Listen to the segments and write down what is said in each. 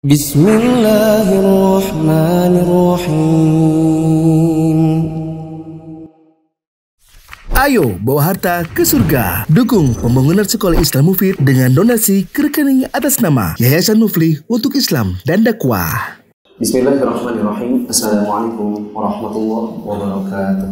Bismillahirrahmanirrahim. Ayo bawa harta ke surga. Dukung pembangunan sekolah Islam Mufid dengan donasi ke rekening atas nama Yayasan Muflih untuk Islam dan Dakwah. Bismillahirrahmanirrahim. Assalamualaikum warahmatullahi wabarakatuh.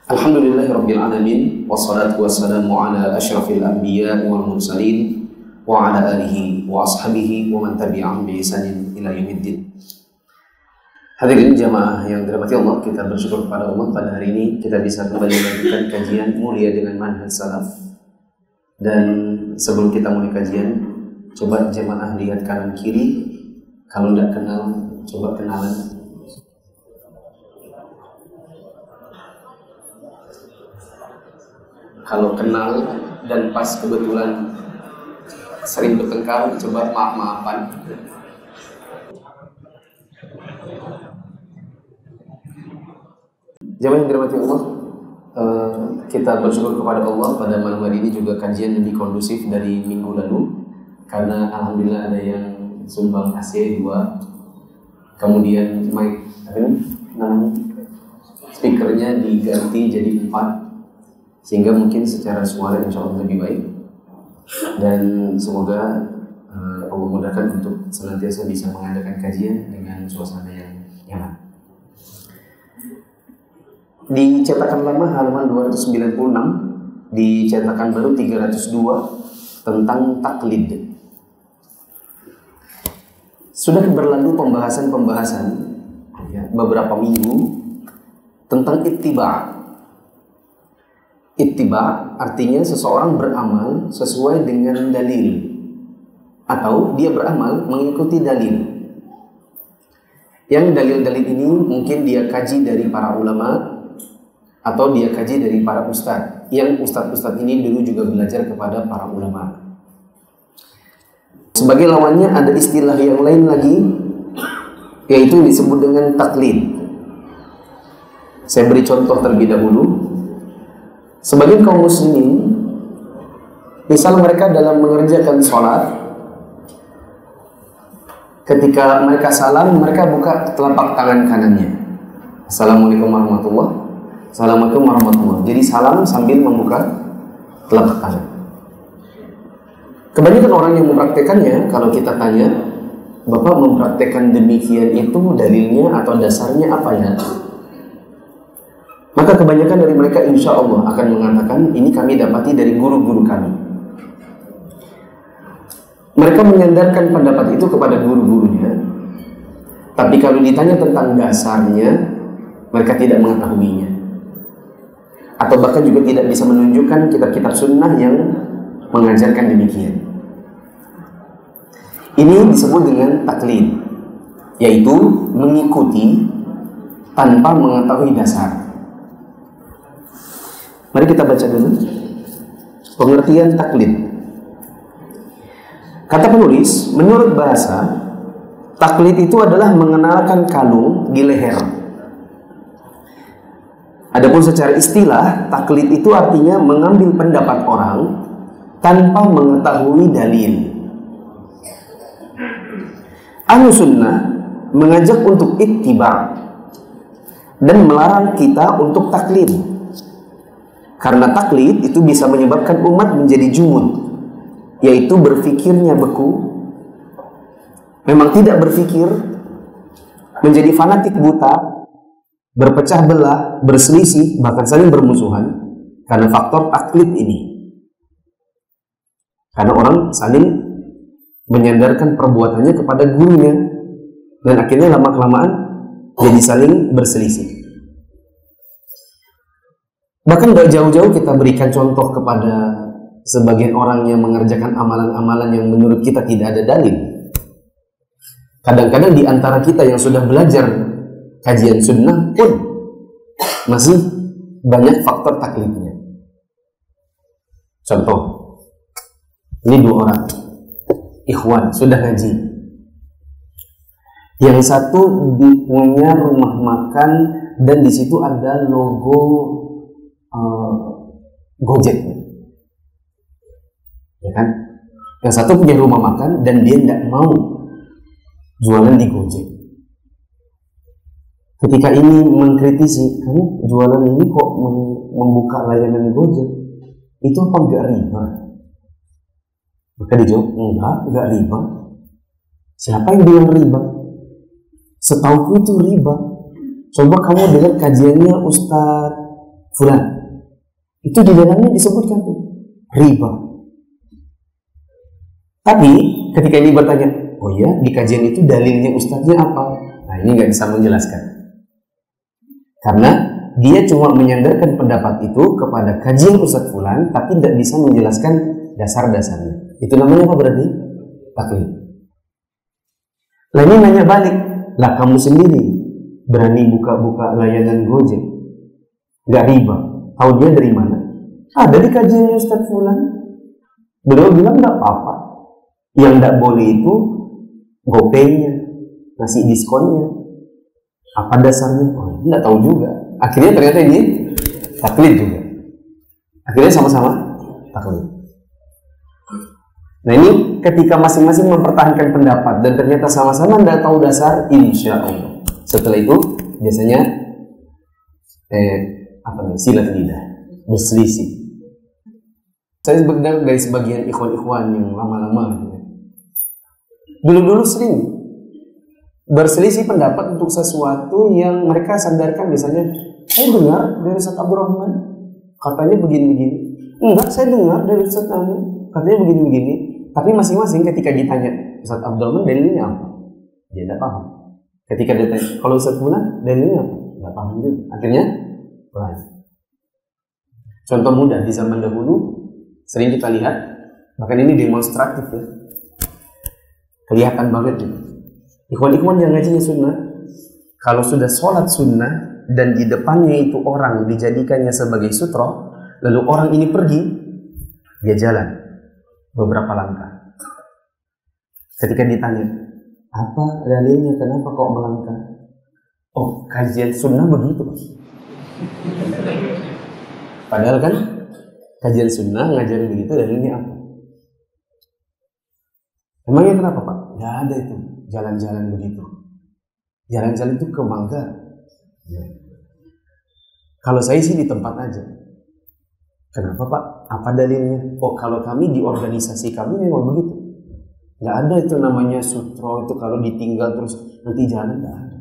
Alhamdulillahirabbil alamin, wassalatu wassalamu ala asyrafil anbiya wal mursalin wa ala alihi wa ashabihi wa man tabi'ahum bi ihsanin ila yaumiddin. Hadirin jamaah yang dirahmati Allah, kita bersyukur kepada Allah pada hari ini kita bisa kembali melanjutkan kajian mulia dengan manhaj salaf. Dan sebelum kita mulai kajian, coba jamaah lihat kanan kiri. Kalau tidak kenal, coba kenalan. Kalau kenal dan pas kebetulan sering bertengkar, coba maaf-maafan. Jamaah yang dirahmati Allah, kita bersyukur kepada Allah pada malam hari ini juga kajian lebih kondusif dari minggu lalu, karena alhamdulillah ada yang sumbang AC 2, kemudian mic speakernya diganti jadi 4, sehingga mungkin secara suara insya Allah lebih baik. Dan semoga Allah mudahkan untuk senantiasa bisa mengadakan kajian dengan suasana yang nyaman. Di cetakan lama halaman 296, di cetakan baru 302 tentang taklid. Sudah berlalu pembahasan ya, beberapa minggu tentang ittiba'. Ittiba' artinya seseorang beramal sesuai dengan dalil, atau dia beramal mengikuti dalil. Yang dalil-dalil ini mungkin dia kaji dari para ulama, atau dia kaji dari para ustadz, yang ustadz-ustadz ini dulu juga belajar kepada para ulama. Sebagai lawannya ada istilah yang lain lagi, yaitu disebut dengan taklid. Saya beri contoh terlebih dahulu. Sebagian kaum muslimin, misal mereka dalam mengerjakan sholat, ketika mereka salam, mereka buka telapak tangan kanannya. Assalamualaikum warahmatullahi wabarakatuh. Assalamualaikum warahmatullahi wabarakatuh. Jadi salam sambil membuka telapak tangan. Kebanyakan orang yang mempraktekannya, kalau kita tanya, Bapak mempraktekkan demikian itu dalilnya atau dasarnya apa ya? Maka kebanyakan dari mereka insya Allah akan mengatakan, ini kami dapati dari guru-guru kami. Mereka menyandarkan pendapat itu kepada guru-gurunya. Tapi kalau ditanya tentang dasarnya, mereka tidak mengetahuinya. Atau bahkan juga tidak bisa menunjukkan kitab-kitab sunnah yang mengajarkan demikian. Ini disebut dengan taklid, yaitu mengikuti tanpa mengetahui dasar. Mari kita baca dulu pengertian taklid. Kata penulis, menurut bahasa, taklid itu adalah mengenalkan kalung di leher. Adapun secara istilah, taklid itu artinya mengambil pendapat orang tanpa mengetahui dalil. Ahlus sunnah mengajak untuk ittiba' dan melarang kita untuk taklid. Karena taklid itu bisa menyebabkan umat menjadi jumud, yaitu berfikirnya beku, memang tidak berfikir, menjadi fanatik buta, berpecah belah, berselisih, bahkan saling bermusuhan karena faktor taklid ini. Karena orang saling menyandarkan perbuatannya kepada gurunya, dan akhirnya lama-kelamaan jadi saling berselisih. Bahkan gak jauh-jauh kita berikan contoh kepada sebagian orang yang mengerjakan amalan-amalan yang menurut kita tidak ada dalil. Kadang-kadang di antara kita yang sudah belajar kajian sunnah pun masih banyak faktor taklidnya. Contoh, ini 2 orang ikhwan sudah ngaji. Yang satu punya rumah makan dan di situ ada logo Gojek, ya kan? Yang satu punya rumah makan dan dia tidak mau jualan di Gojek. Ketika ini mengkritisi, kamu jualan ini kok membuka layanan Gojek, itu apa enggak riba? Maka dijawab, enggak riba. Siapa yang bilang riba? Setauku itu riba. Coba kamu dengar kajiannya Ustadz Fulan, itu di dalamnya disebutkan tuh riba. Tapi ketika ini bertanya, oh ya, di kajian itu dalilnya Ustadznya apa? Nah, ini nggak bisa menjelaskan, karena dia cuma menyandarkan pendapat itu kepada kajian Ustadz Fulan, tapi tidak bisa menjelaskan dasar-dasarnya. Itu namanya apa berarti? Taklid. Lah ini nanya balik, lah kamu sendiri berani buka-buka layanan Gojek, nggak riba? Tahu dia dari mana? Ada di kajiannya Ustadz Fulan. Beliau bilang nggak apa-apa. Yang nggak boleh itu GoPay-nya, ngasih diskonnya. Apa dasarnya? Oh, nggak tahu juga. Akhirnya ternyata ini taklid juga. Akhirnya sama-sama taklid. Nah, ini ketika masing-masing mempertahankan pendapat dan ternyata sama-sama nggak tahu dasar, insya Allah setelah itu biasanya silat lidah, berselisih. Saya dengar dari sebagian ikhwan-ikhwan yang lama-lama dulu-dulu sering berselisih pendapat untuk sesuatu yang mereka sandarkan. Misalnya, saya dengar dari Ustaz Abdurrahman katanya begini-begini. Enggak, saya dengar dari Ustaz Anu katanya begini-begini. Tapi masing-masing ketika ditanya Ustaz Abdurrahman dalilnya apa, dia tidak paham. Ketika ditanya kalau Ustaz Fulan dalilnya apa, tidak paham juga. Akhirnya lain. Contoh mudah di zaman dahulu sering kita lihat, bahkan ini demonstratif ya, kelihatan banget gitu. Ikhwan-ikhwan yang ngajinya sunnah, kalau sudah sholat sunnah dan di depannya itu orang dijadikannya sebagai sutro, lalu orang ini pergi, dia jalan beberapa langkah. Ketika ditanya, apa dalilnya, kenapa kok melangkah? Oh, kajian sunnah begitu. Padahal kan kajian sunnah ngajarin begitu, dalilnya apa? Emangnya kenapa Pak? Nggak ada itu jalan-jalan begitu. Jalan-jalan itu ke Manggar. Ya. Kalau saya sih di tempat aja. Kenapa Pak? Apa dalilnya? Oh, kalau kami di organisasi kami memang begitu. Nggak ada itu namanya sutro itu kalau ditinggal terus nanti jalan, nggak ada.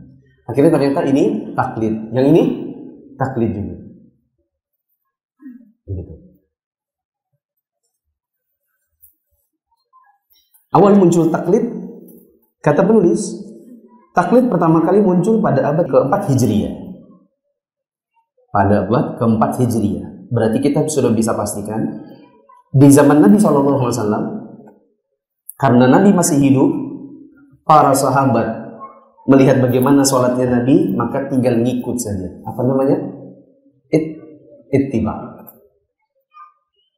Akhirnya ternyata ini taklid. Yang ini taklid juga. Begitu. Awal muncul taklid, kata penulis, taklid pertama kali muncul pada abad ke-4 Hijriah. Pada abad ke-4 Hijriah. Berarti kita sudah bisa pastikan di zaman Nabi SAW, karena Nabi masih hidup, para sahabat melihat bagaimana sholatnya Nabi, maka tinggal ngikut saja. Apa namanya? Ittiba.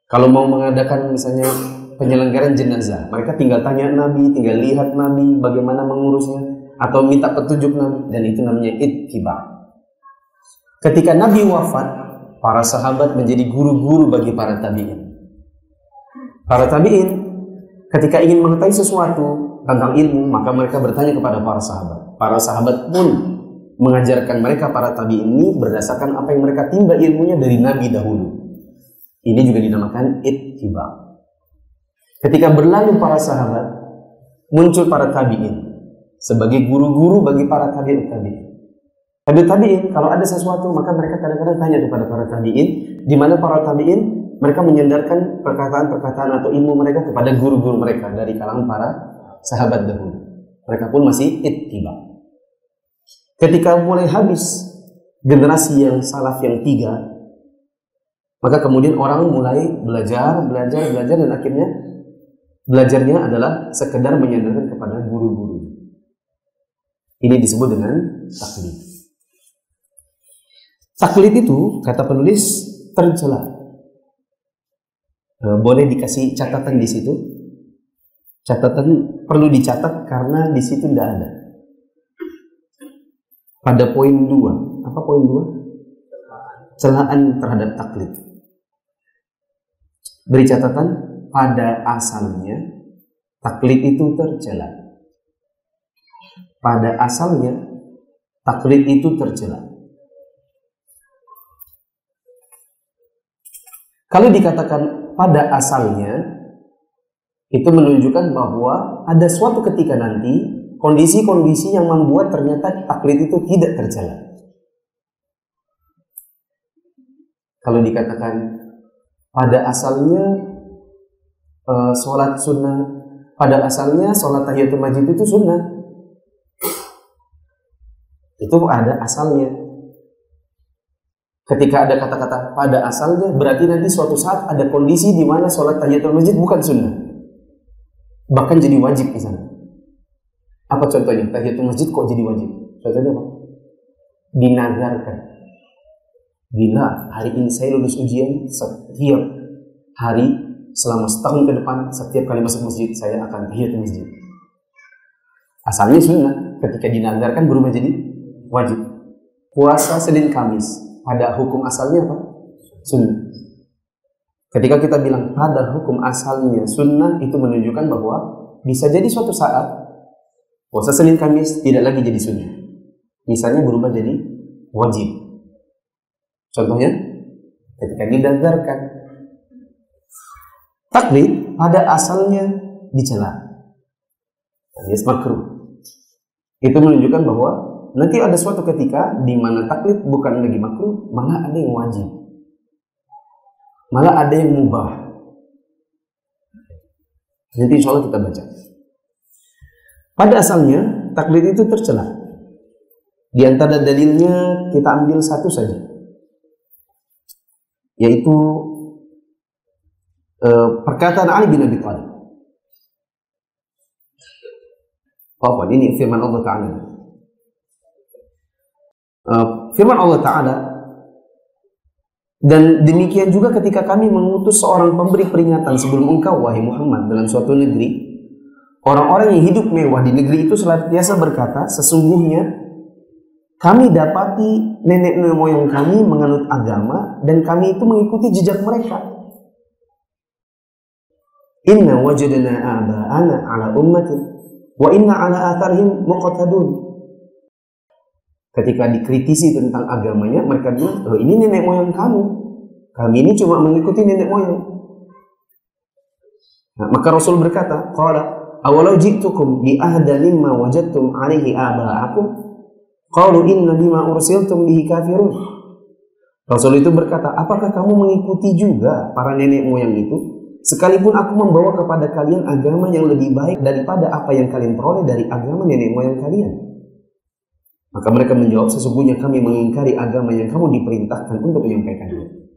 Kalau mau mengadakan misalnya penyelenggaraan jenazah, mereka tinggal tanya Nabi, tinggal lihat Nabi bagaimana mengurusnya, atau minta petunjuk Nabi, dan itu namanya ittiba. Ketika Nabi wafat, para sahabat menjadi guru-guru bagi para tabi'in. Para tabi'in ketika ingin mengetahui sesuatu tentang ilmu, maka mereka bertanya kepada para sahabat. Para sahabat pun mengajarkan mereka para tabi'in ini berdasarkan apa yang mereka timba ilmunya dari Nabi dahulu. Ini juga dinamakan ittiba. Ketika berlalu para sahabat, muncul para tabi'in sebagai guru-guru bagi para tabi'in. Tabi'in kalau ada sesuatu maka mereka kadang-kadang tanya kepada para tabi'in, di mana para tabi'in mereka menyandarkan perkataan-perkataan atau ilmu mereka kepada guru-guru mereka dari kalangan para sahabat dahulu. Mereka pun masih ittiba. Ketika mulai habis generasi yang salaf yang 3, maka kemudian orang mulai belajar dan akhirnya belajarnya adalah sekedar menyandarkan kepada guru-guru. Ini disebut dengan taklid. Taklid itu, kata penulis, tercela. Boleh dikasih catatan di situ. Catatan perlu dicatat karena di situ tidak ada. Pada poin 2, apa poin 2? Celaan terhadap taklid. Beri catatan, pada asalnya taklid itu tercela. Pada asalnya taklid itu tercela. Kalau dikatakan pada asalnya, itu menunjukkan bahwa ada suatu ketika nanti kondisi-kondisi yang membuat ternyata taklid itu tidak tercela. Kalau dikatakan pada asalnya sholat sunnah, pada asalnya sholat tahiyatul masjid itu sunnah, itu ada asalnya. Ketika ada kata-kata pada asalnya, berarti nanti suatu saat ada kondisi di mana sholat tahiyatul masjid bukan sunnah, bahkan jadi wajib di sana. Apa contohnya? Tahiyatul masjid kok jadi wajib? Contohnya apa? Dinazarkan. Bila hari ini saya lulus ujian, setiap hari selama setahun ke depan, setiap kali masuk masjid saya akan tahiyatul masjid. Asalnya sunnah, ketika dinazarkan berubah jadi wajib. Puasa Senin Kamis, pada hukum asalnya apa? Sunnah. Ketika kita bilang pada hukum asalnya sunnah, itu menunjukkan bahwa bisa jadi suatu saat puasa Senin Kamis tidak lagi jadi sunnah, misalnya berubah jadi wajib. Contohnya ketika dinazarkan. Taklid pada asalnya dicela, alias makruh. Itu menunjukkan bahwa nanti ada suatu ketika di mana taklid bukan lagi makruh, malah ada yang wajib, malah ada yang mubah. Nanti insya Allah kita baca. Pada asalnya taklid itu tercela. Di antara dalilnya kita ambil satu saja, yaitu perkataan Ali bin Abi Thalib. Ini firman Allah Ta'ala. Firman Allah Ta'ala, dan demikian juga ketika kami mengutus seorang pemberi peringatan sebelum engkau, wahai Muhammad, dalam suatu negeri, orang-orang yang hidup mewah di negeri itu senantiasa berkata, sesungguhnya kami dapati nenek moyang kami menganut agama dan kami itu mengikuti jejak mereka. Inna wajadna aba'ana ala ummatin wa inna ala atharihim muqtadun. Ketika dikritisi tentang agamanya, mereka bilang, oh, ini nenek moyang kami ini cuma mengikuti nenek moyang. Nah, maka Rasul berkata, qala awalau ji'tukum bi ahda mimma wajadtum alaihi aba'akum qalu inna bima ursiltum bihi kafirun. Rasul itu berkata, apakah kamu mengikuti juga para nenek moyang itu? Sekalipun aku membawa kepada kalian agama yang lebih baik daripada apa yang kalian peroleh dari agama nenek moyang kalian. Maka mereka menjawab, sesungguhnya kami mengingkari agama yang kamu diperintahkan untuk menyampaikannya.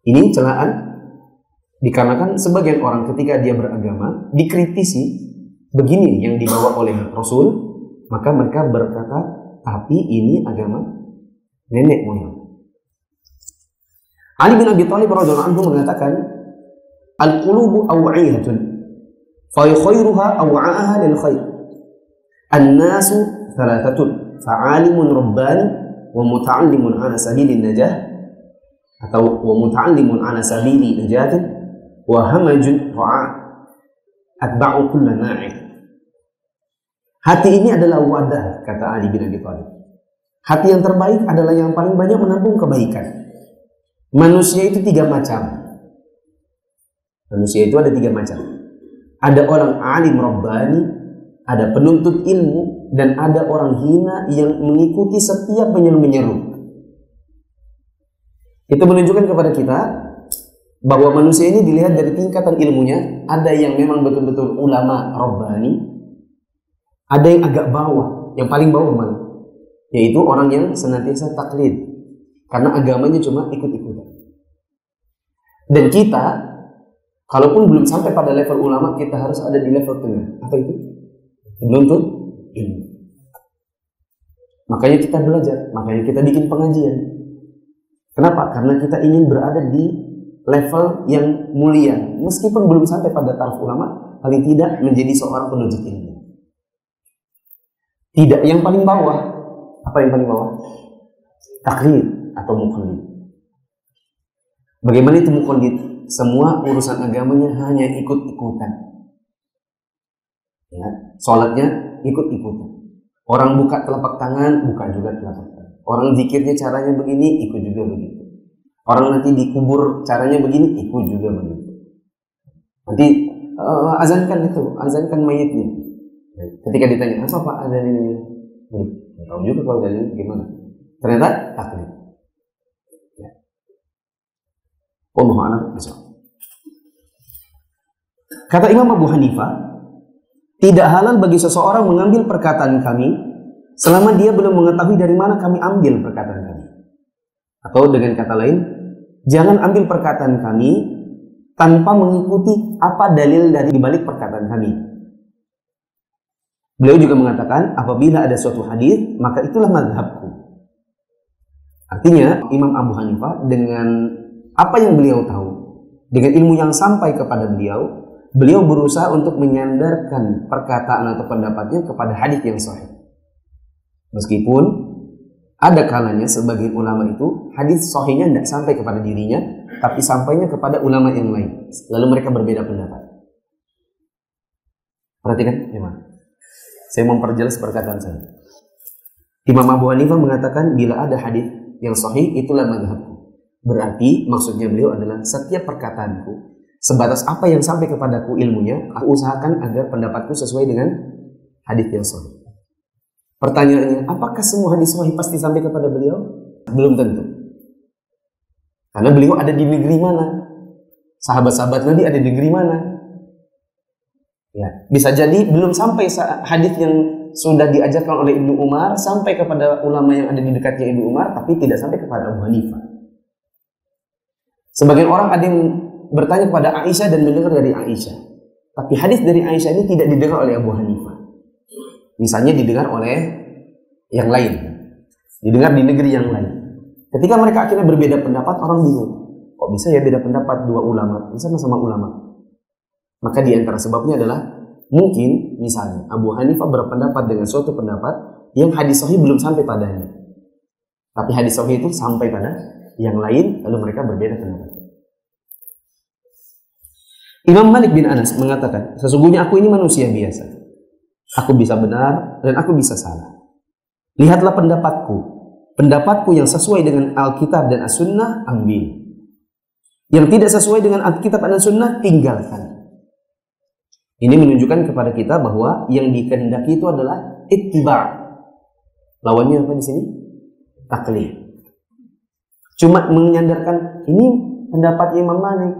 Ini celaan dikarenakan sebagian orang ketika dia beragama dikritisi begini yang dibawa oleh Rasul, maka mereka berkata, tapi ini agama nenek moyang. Ali bin Abi Thalib radhiyallahu anhu mengatakan, al-qulubu aw'iyatun fa khairuha aw'aha lil khair. An-nasu thalathatun fa'alimun rabbani wa muta'allimun ala sabilin najah, atau wa muta'allimun ala sabili najatin wa hamajun ra'a atba'u kulla na'i. Hati ini adalah wadah, kata Ali bin Abi Thalib. Hati yang terbaik adalah yang paling banyak menampung kebaikan. Manusia itu tiga macam. Manusia itu ada tiga macam. Ada orang alim rabbani, ada penuntut ilmu, dan ada orang hina yang mengikuti setiap menyeru-menyeru. Itu menunjukkan kepada kita bahwa manusia ini dilihat dari tingkatan ilmunya. Ada yang memang betul-betul ulama rabbani, ada yang agak bawah, yang paling bawah mana? Yaitu orang yang senantiasa taklid, karena agamanya cuma ikut-ikutan. Dan kita, kalaupun belum sampai pada level ulama, kita harus ada di level tengah. Apa itu? Menuntut ilmu. Makanya kita belajar, makanya kita bikin pengajian. Kenapa? Karena kita ingin berada di level yang mulia, meskipun belum sampai pada taraf ulama, paling tidak menjadi seorang penuntut ilmu. Tidak yang paling bawah. Apa yang paling bawah? Taklid atau muqallid. Bagaimana itu muqallid? Semua urusan agamanya hanya ikut-ikutan. Ya, sholatnya ikut-ikutan. Orang buka telapak tangan, buka juga telapak tangan. Orang zikirnya caranya begini, ikut juga begitu. Orang nanti dikubur caranya begini, ikut juga begitu. Nanti azankan mayitnya. Ketika ditanya, apa Pak dalilnya? Nggak tahu juga kalau dalilnya gimana. Ternyata taklid. Ya. Wallahu a'lam bishawab. Kata Imam Abu Hanifah, tidak halal bagi seseorang mengambil perkataan kami selama dia belum mengetahui dari mana kami ambil perkataan kami. Atau dengan kata lain, jangan ambil perkataan kami tanpa mengikuti apa dalil dari dibalik perkataan kami. Beliau juga mengatakan, apabila ada suatu hadis, maka itulah mazhabku. Artinya, Imam Abu Hanifah dengan apa yang beliau tahu, dengan ilmu yang sampai kepada beliau, beliau berusaha untuk menyandarkan perkataan atau pendapatnya kepada hadis yang sahih. Meskipun ada kalanya sebagian ulama itu hadis sahihnya tidak sampai kepada dirinya, tapi sampainya kepada ulama yang lain. Lalu mereka berbeda pendapat. Perhatikan, gimana? Saya memperjelas perkataan saya. Imam Abu Hanifah mengatakan bila ada hadis yang sahih itulah mazhabku. Berarti maksudnya beliau adalah setiap perkataanku sebatas apa yang sampai kepadaku ilmunya, aku usahakan agar pendapatku sesuai dengan hadis yang sahih. Pertanyaannya, apakah semua hadis sahih pasti sampai kepada beliau? Belum tentu. Karena beliau ada di negeri mana? Sahabat-sahabat Nabi ada di negeri mana? Ya, bisa jadi belum sampai hadis yang sudah diajarkan oleh Ibnu Umar sampai kepada ulama yang ada di dekatnya Ibnu Umar, tapi tidak sampai kepada Abu Hanifah. Sebagian orang ada yang bertanya kepada Aisyah dan mendengar dari Aisyah, tapi hadis dari Aisyah ini tidak didengar oleh Abu Hanifah. Misalnya didengar oleh yang lain, didengar di negeri yang lain. Ketika mereka akhirnya berbeda pendapat, orang bingung. Kok bisa ya beda pendapat dua ulama, sama-sama ulama? Maka di antara sebabnya adalah mungkin misalnya Abu Hanifah berpendapat dengan suatu pendapat yang hadis sahih belum sampai padanya, tapi hadis sahih itu sampai pada yang lain, lalu mereka berbeda pendapat. Imam Malik bin Anas mengatakan, sesungguhnya aku ini manusia biasa. Aku bisa benar dan aku bisa salah. Lihatlah pendapatku. Pendapatku yang sesuai dengan Alkitab dan As-Sunnah, ambil. Yang tidak sesuai dengan Alkitab dan As-Sunnah, tinggalkan. Ini menunjukkan kepada kita bahwa yang dikehendaki itu adalah ittiba'. Lawannya apa di sini? Taklid. Cuma menyandarkan ini pendapat Imam Malik.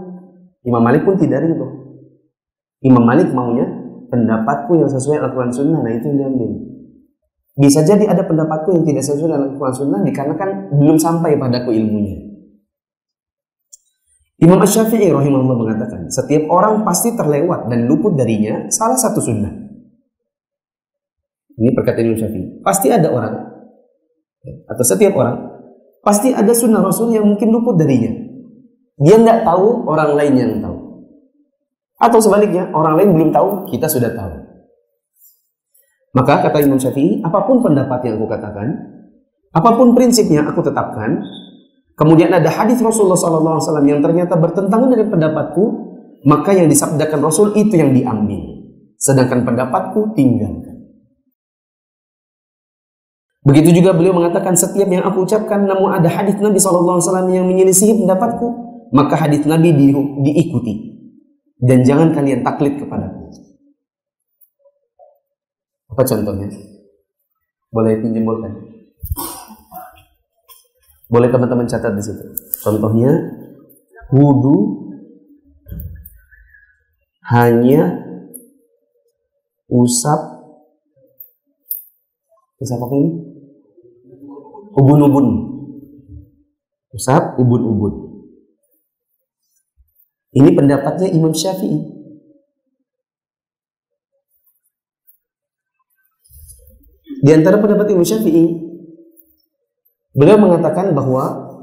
Imam Malik pun tidak ridho. Imam Malik maunya pendapatku yang sesuai Al-Quran Sunnah, nah itu yang diambil. Bisa jadi ada pendapatku yang tidak sesuai dengan Al-Quran Sunnah dikarenakan belum sampai padaku ilmunya. Imam Asy-Syafi'i rahimahullah mengatakan, setiap orang pasti terlewat dan luput darinya salah satu sunnah. Ini perkataan Imam Syafi'i. Pasti ada orang, atau setiap orang, pasti ada sunnah Rasul yang mungkin luput darinya. Dia nggak tahu, orang lain yang tahu. Atau sebaliknya, orang lain belum tahu, kita sudah tahu. Maka kata Imam Syafi'i, apapun pendapat yang aku katakan, apapun prinsip yang aku tetapkan, kemudian ada hadis Rasulullah SAW yang ternyata bertentangan dengan pendapatku, maka yang disabdakan Rasul itu yang diambil. Sedangkan pendapatku tinggalkan. Begitu juga beliau mengatakan, setiap yang aku ucapkan namun ada hadis Nabi SAW yang menyelisihi pendapatku, maka hadis Nabi diikuti. Dan jangan kalian taklid kepadaku. Apa contohnya? Boleh pinjam-boleh? Boleh teman-teman catat di situ. Contohnya, wudu hanya usap apa ini? Ubun-ubun. Usap ubun-ubun. Ini pendapatnya Imam Syafi'i. Di antara pendapat Imam Syafi'i, beliau mengatakan bahwa,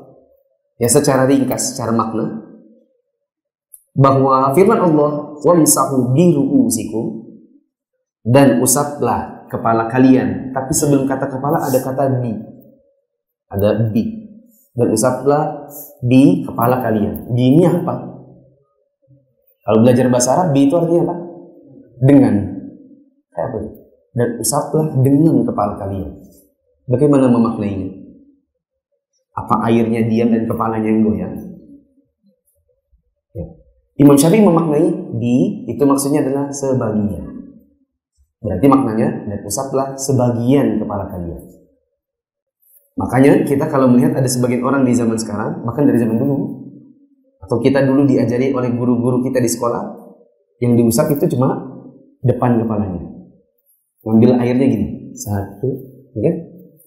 ya secara ringkas, secara makna, bahwa firman Allah, wamsahu bi ru'usikum, dan usaplah kepala kalian. Tapi sebelum kata kepala ada kata bi. Ada bi. Dan usaplah di kepala kalian. Bi ini apa? Kalau belajar bahasa Arab, bi itu artinya apa? Dengan. Kayak apa? Dan usaplah dengan kepala kalian. Bagaimana memaknainya? Apa airnya diam dan kepalanya yang goyang? Ya. Imam Syafi'i memaknai itu maksudnya adalah sebagian. Berarti maknanya, dan usaplah sebagian kepala kalian. Makanya kita kalau melihat ada sebagian orang di zaman sekarang, bahkan dari zaman dulu, atau kita dulu diajari oleh guru-guru kita di sekolah, yang diusap itu cuma depan kepalanya. Ngambil airnya gini, 1,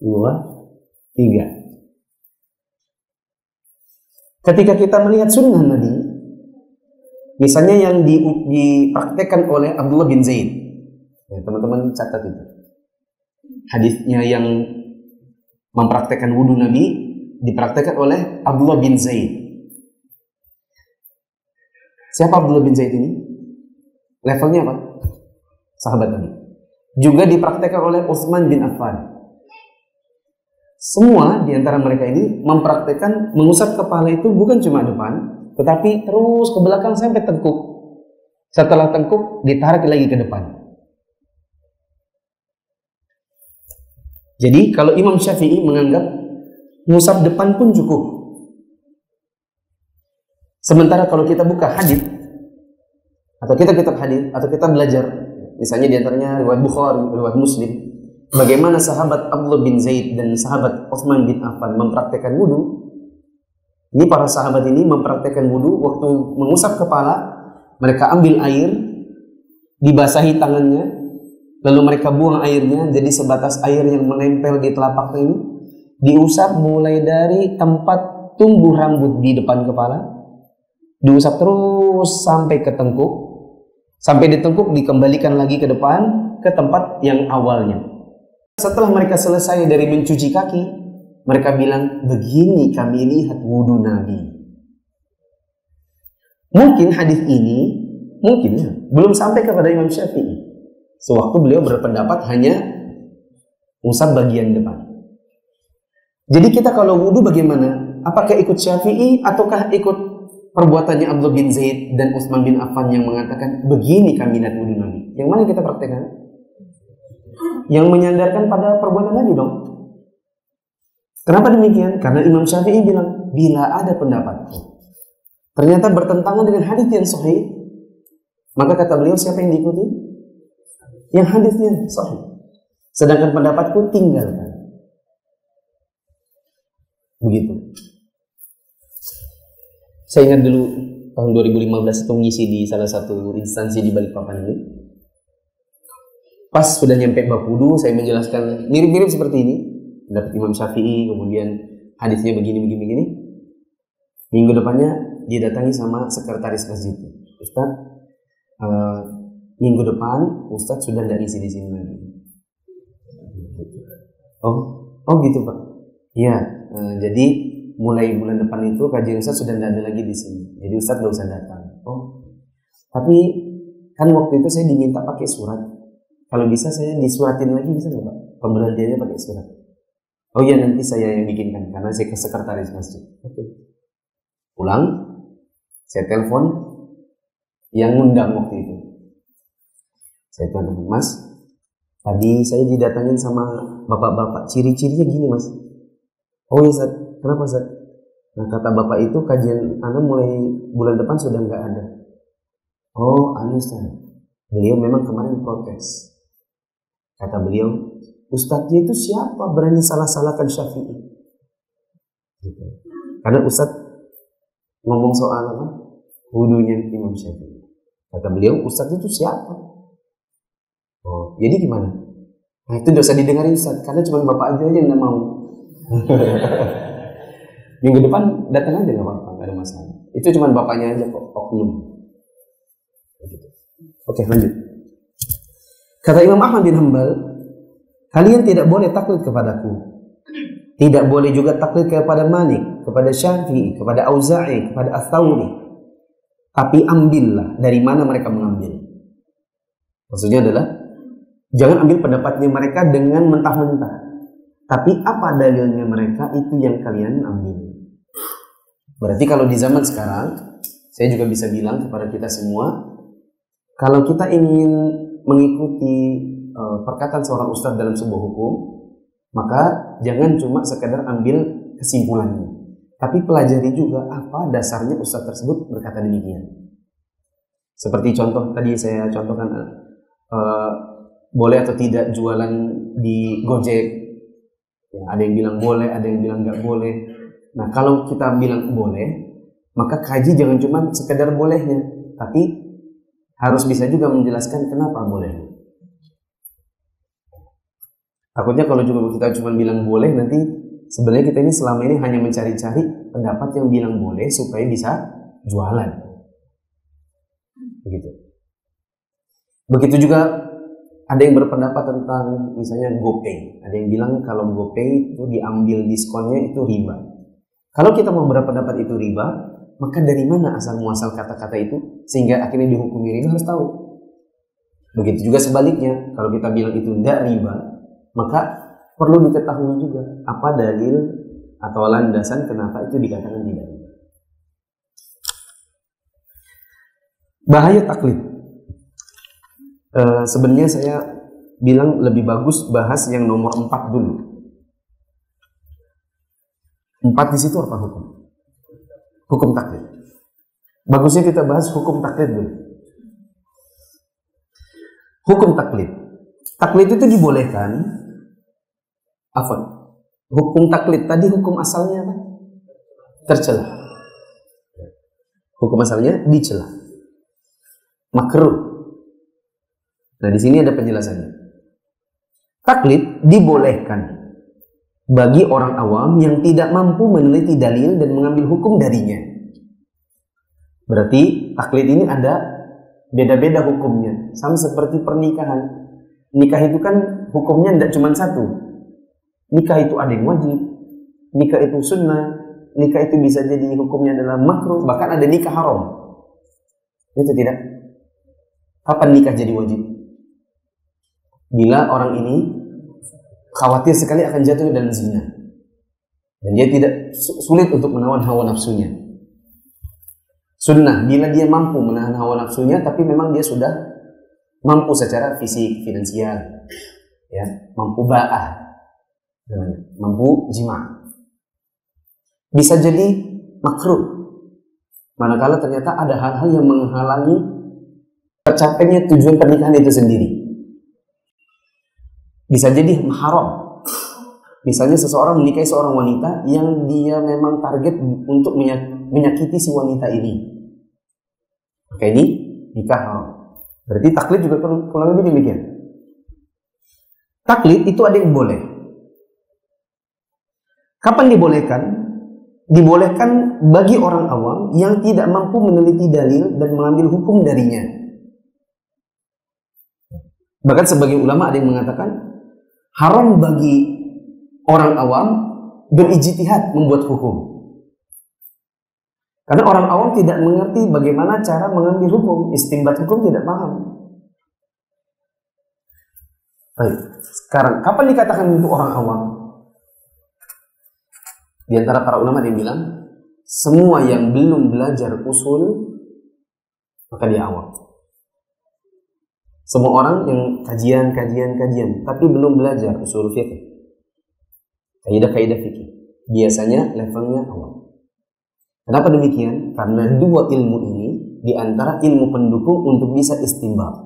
2, 3. Ketika kita melihat sunnah Nabi, misalnya yang dipraktekkan oleh Abdullah bin Zaid, ya, teman-teman catat itu. Hadisnya yang mempraktekkan wudhu Nabi dipraktekkan oleh Abdullah bin Zaid. Siapa Abdullah bin Zaid ini? Levelnya apa? Sahabat Nabi. Juga dipraktekkan oleh Utsman bin Affan. Semua di antara mereka ini mempraktekkan mengusap kepala itu bukan cuma depan, tetapi terus ke belakang sampai tengkuk. Setelah tengkuk ditarik lagi ke depan. Jadi kalau Imam Syafi'i menganggap mengusap depan pun cukup. Sementara kalau kita buka hadis atau kita kitab hadis atau kita belajar, misalnya di antaranya riwayat Bukhari, riwayat Muslim, bagaimana sahabat Abdullah bin Zaid dan sahabat Utsman bin Affan mempraktekkan wudu. Ini para sahabat ini mempraktekkan wudu waktu mengusap kepala, mereka ambil air, dibasahi tangannya, lalu mereka buang airnya jadi sebatas air yang menempel di telapak ini, diusap mulai dari tempat tumbuh rambut di depan kepala, diusap terus sampai ke tengkuk, sampai di tengkuk dikembalikan lagi ke depan ke tempat yang awalnya. Setelah mereka selesai dari mencuci kaki, mereka bilang, begini kami lihat wudhu Nabi. Mungkin hadis ini belum sampai kepada Imam Syafi'i. Sewaktu beliau berpendapat hanya usap bagian depan. Jadi kita kalau wudhu bagaimana? Apakah ikut Syafi'i ataukah ikut perbuatannya Abdullah bin Zaid dan Utsman bin Affan yang mengatakan begini kami lihat wudhu Nabi? Yang mana kita praktekkan? Yang menyandarkan pada perbuatan Nabi dong. Kenapa demikian? Karena Imam Syafi'i bilang, bila ada pendapatku ternyata bertentangan dengan hadis yang sahih, maka kata beliau, siapa yang diikuti? Yang hadisnya sahih. Sedangkan pendapatku tinggalkan. Begitu. Saya ingat dulu tahun 2015 itu mengisi di salah satu instansi di Balikpapan ini. Pas sudah nyampe bab wudu, saya menjelaskan mirip-mirip seperti ini. Dapat Imam Syafi'i, kemudian hadisnya begini. Minggu depannya dia datangi sama sekretaris masjid. Ustaz, minggu depan Ustaz sudah tidak isi di sini lagi. Oh gitu Pak. Iya, jadi mulai bulan depan itu kajian Ustaz sudah tidak ada lagi di sini. Jadi Ustaz nggak usah datang. Oh, tapi kan waktu itu saya diminta pakai surat. Kalau bisa saya disuratin lagi bisa nggak Pak? Pemberhentiannya pakai surat. Oh iya, nanti saya yang bikinkan karena saya ke sekretaris masjid. Oke. Pulang, saya telepon yang ngundang waktu itu. Saya telepon, Mas, tadi saya didatangin sama bapak-bapak. Ciri-cirinya gini Mas. Oh iya Ustaz, kenapa Ustaz? Nah kata bapak itu kajian Anda mulai bulan depan sudah nggak ada. Oh Ustaz, beliau memang kemarin protes. Kata beliau, Ustadznya itu siapa berani salah-salahkan Syafi'i? Gitu. Karena Ustadz ngomong soal apa? Wudunya Imam Syafi'i. Kata beliau, Ustadz itu siapa? Oh, jadi gimana? Nah itu dosa didengarin Ustadz, karena cuma bapak aja yang nggak mau. Minggu depan datang aja nggak apa-apa, nggak ada masalah. Itu cuma bapaknya aja kok, oknum. Gitu. Oke, lanjut. Kata Imam Ahmad bin Hanbal, kalian tidak boleh taklid kepadaku. Tidak boleh juga taklid kepada Malik, kepada Syafi'i, kepada Auza'i, kepada Ats-Tsauri. Tapi ambillah dari mana mereka mengambil. Maksudnya adalah jangan ambil pendapatnya mereka dengan mentah-mentah. Tapi apa dalilnya mereka itu yang kalian ambil. Berarti kalau di zaman sekarang, saya juga bisa bilang kepada kita semua, kalau kita ingin mengikuti perkataan seorang ustadz dalam sebuah hukum, maka jangan cuma sekedar ambil kesimpulannya, tapi pelajari juga apa dasarnya ustadz tersebut berkata demikian. Seperti contoh tadi saya contohkan, boleh atau tidak jualan di Gojek. Ya, ada yang bilang boleh, ada yang bilang nggak boleh. Nah, kalau kita bilang boleh, maka kaji jangan cuma sekedar bolehnya, tapi harus bisa juga menjelaskan kenapa boleh. Takutnya kalau kita cuma bilang boleh, nanti sebenarnya kita ini selama ini hanya mencari-cari pendapat yang bilang boleh supaya bisa jualan. Begitu. Begitu juga ada yang berpendapat tentang misalnya GoPay. Ada yang bilang kalau GoPay itu diambil diskonnya itu riba. Kalau kita mau berpendapat itu riba, maka dari mana asal muasal kata-kata itu sehingga akhirnya dihukumi riba, harus tahu. Begitu juga sebaliknya, kalau kita bilang itu tidak riba, maka perlu diketahui juga apa dalil atau landasan kenapa itu dikatakan tidak riba. Bahaya taklid. Sebenarnya saya bilang lebih bagus bahas yang nomor 4 dulu. 4 di situ apa hukum? Hukum taklid. Bagusnya kita bahas hukum taklid dulu. Hukum taklid. Taklid itu dibolehkan. Apa? Hukum taklid tadi hukum asalnya apa? Tercela. Hukum asalnya dicela. Makruh. Nah, di sini ada penjelasannya. Taklid dibolehkan bagi orang awam yang tidak mampu meneliti dalil dan mengambil hukum darinya. Berarti taklid ini ada beda-beda hukumnya. Sama seperti pernikahan. Nikah itu kan hukumnya tidak cuma satu. Nikah itu ada yang wajib, nikah itu sunnah, nikah itu bisa jadi hukumnya adalah makruh, bahkan ada nikah haram. Itu tidak. Kapan nikah jadi wajib? Bila orang ini khawatir sekali akan jatuh dalam zina, dan dia tidak sulit untuk menahan hawa nafsunya. Sunnah, bila dia mampu menahan hawa nafsunya, tapi memang dia sudah mampu secara fisik, finansial, ya, mampu ba'ah, mampu jima. Bisa jadi makruh manakala ternyata ada hal-hal yang menghalangi tercapainya tujuan pernikahan itu sendiri. Bisa jadi haram. Misalnya seseorang menikahi seorang wanita yang dia memang target untuk menyakiti si wanita ini. Maka ini nikah haram. Berarti taklid juga kurang lebih demikian. Taklid itu ada yang boleh. Kapan dibolehkan? Dibolehkan bagi orang awam yang tidak mampu meneliti dalil dan mengambil hukum darinya. Bahkan sebagian ulama ada yang mengatakan haram bagi orang awam berijtihad membuat hukum. Karena orang awam tidak mengerti bagaimana cara mengambil hukum, istinbat hukum tidak paham. Baik, sekarang kapan dikatakan itu orang awam? Di antara para ulama yang bilang semua yang belum belajar usul maka dia awam. Semua orang yang kajian tapi belum belajar usul fiqh, kaidah-kaidah fikih, biasanya levelnya awam. Kenapa demikian? Karena dua ilmu ini di antara ilmu pendukung untuk bisa istinbat.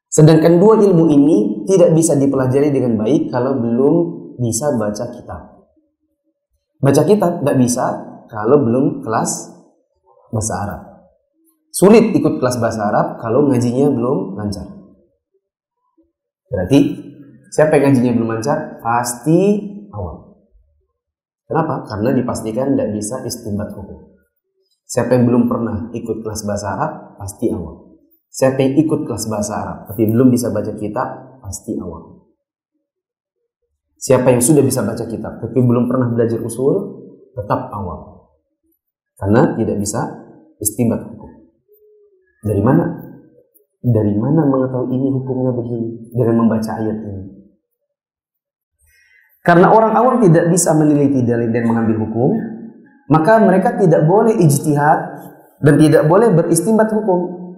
Sedangkan dua ilmu ini tidak bisa dipelajari dengan baik kalau belum bisa baca kitab. Baca kitab tidak bisa kalau belum kelas bahasa Arab. Sulit ikut kelas bahasa Arab kalau ngajinya belum lancar. Berarti siapa yang ngajinya belum lancar? Pasti awam. Kenapa? Karena dipastikan tidak bisa istinbat hukum. Siapa yang belum pernah ikut kelas bahasa Arab? Pasti awam. Siapa yang ikut kelas bahasa Arab tapi belum bisa baca kitab? Pasti awam. Siapa yang sudah bisa baca kitab tapi belum pernah belajar usul? Tetap awam. Karena tidak bisa istinbat hukum. Dari mana? Dari mana mengetahui ini hukumnya begini? Dengan membaca ayat ini. Karena orang awam tidak bisa meneliti dalil dan mengambil hukum, maka mereka tidak boleh ijtihad dan tidak boleh beristinbat hukum.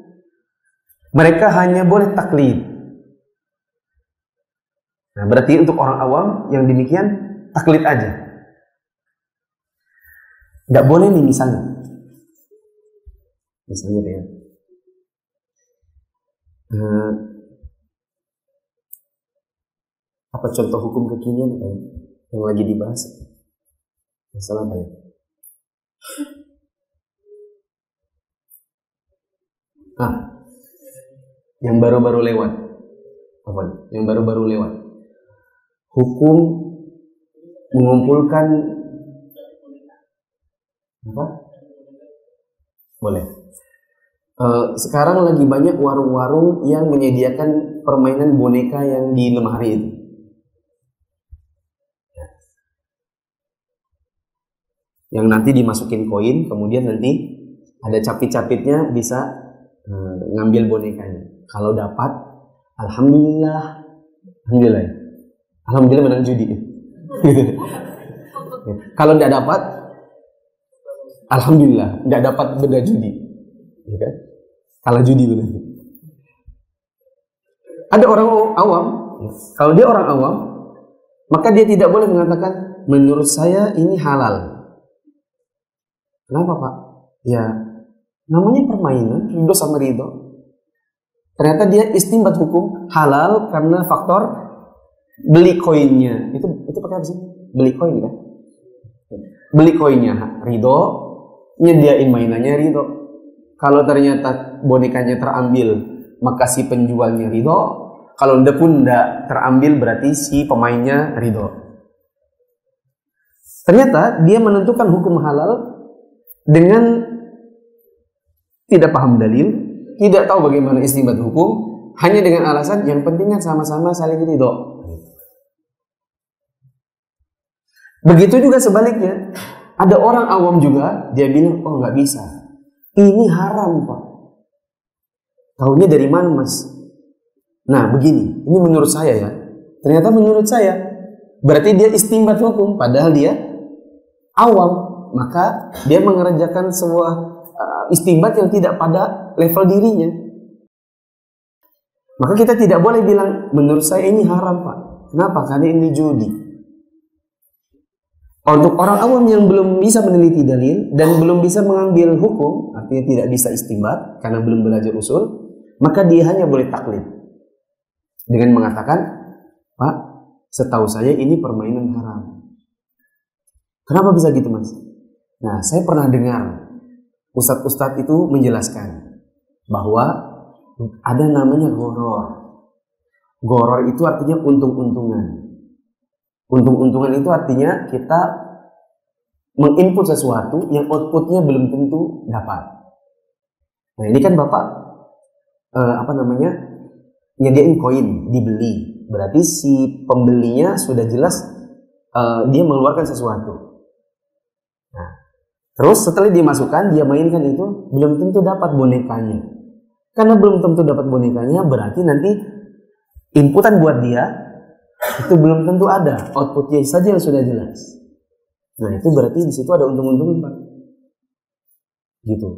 Mereka hanya boleh taklid. Nah, berarti untuk orang awam yang demikian taklid aja. Nggak boleh nih misalnya ya. Apa contoh hukum kekinian apa ya? Yang lagi dibahas? Masalah apa ya? Yang baru-baru lewat. Apa? Yang baru-baru lewat. Hukum mengumpulkan apa? Boleh. Sekarang lagi banyak warung-warung yang menyediakan permainan boneka yang di lemari itu. Yang nanti dimasukin koin, kemudian nanti ada capit-capitnya bisa ngambil bonekanya. Kalau dapat, alhamdulillah ya. Alhamdulillah menang judi. Kalau tidak dapat, alhamdulillah nggak dapat benda judi. Ya kan? Kalah judi benar. Ada orang awam, kalau dia orang awam, maka dia tidak boleh mengatakan menurut saya ini halal. Kenapa Pak? Ya namanya permainan, ridho sama ridho. Ternyata dia istinbat hukum halal karena faktor beli koinnya. Itu pakai apa sih? Beli koin kan? Beli koinnya ridho, nyediain mainannya ridho. Kalau ternyata bonekanya terambil, maka si penjualnya ridho. Kalau udah pun tidak terambil, berarti si pemainnya ridho. Ternyata dia menentukan hukum halal dengan tidak paham dalil, tidak tahu bagaimana istinbat hukum, hanya dengan alasan yang pentingnya sama-sama saling ridho. Begitu juga sebaliknya, ada orang awam juga, dia bilang, oh nggak bisa, ini haram Pak. Tahunya dari mana Mas? Nah begini, ini menurut saya ya, ternyata menurut saya, berarti dia istinbat hukum, padahal dia awam. Maka dia mengerjakan sebuah istinbat yang tidak pada level dirinya. Maka kita tidak boleh bilang menurut saya ini haram Pak. Kenapa? Karena ini judi. Untuk orang awam yang belum bisa meneliti dalil dan belum bisa mengambil hukum, artinya tidak bisa istinbat karena belum belajar usul, maka dia hanya boleh taklid dengan mengatakan, Pak, setahu saya ini permainan haram. Kenapa bisa gitu Mas? Nah, saya pernah dengar ustadz-ustadz itu menjelaskan bahwa ada namanya goror. Goror itu artinya untung-untungan. Untung-untungan itu artinya kita menginput sesuatu yang outputnya belum tentu dapat. Nah, ini kan Bapak nyediain koin, dibeli. Berarti si pembelinya sudah jelas dia mengeluarkan sesuatu. Terus setelah dimasukkan, dia mainkan itu, belum tentu dapat bonekanya. Karena belum tentu dapat bonekanya, berarti nanti inputan buat dia, itu belum tentu ada. Outputnya saja yang sudah jelas. Nah itu berarti di situ ada untung-untungan Pak. Gitu.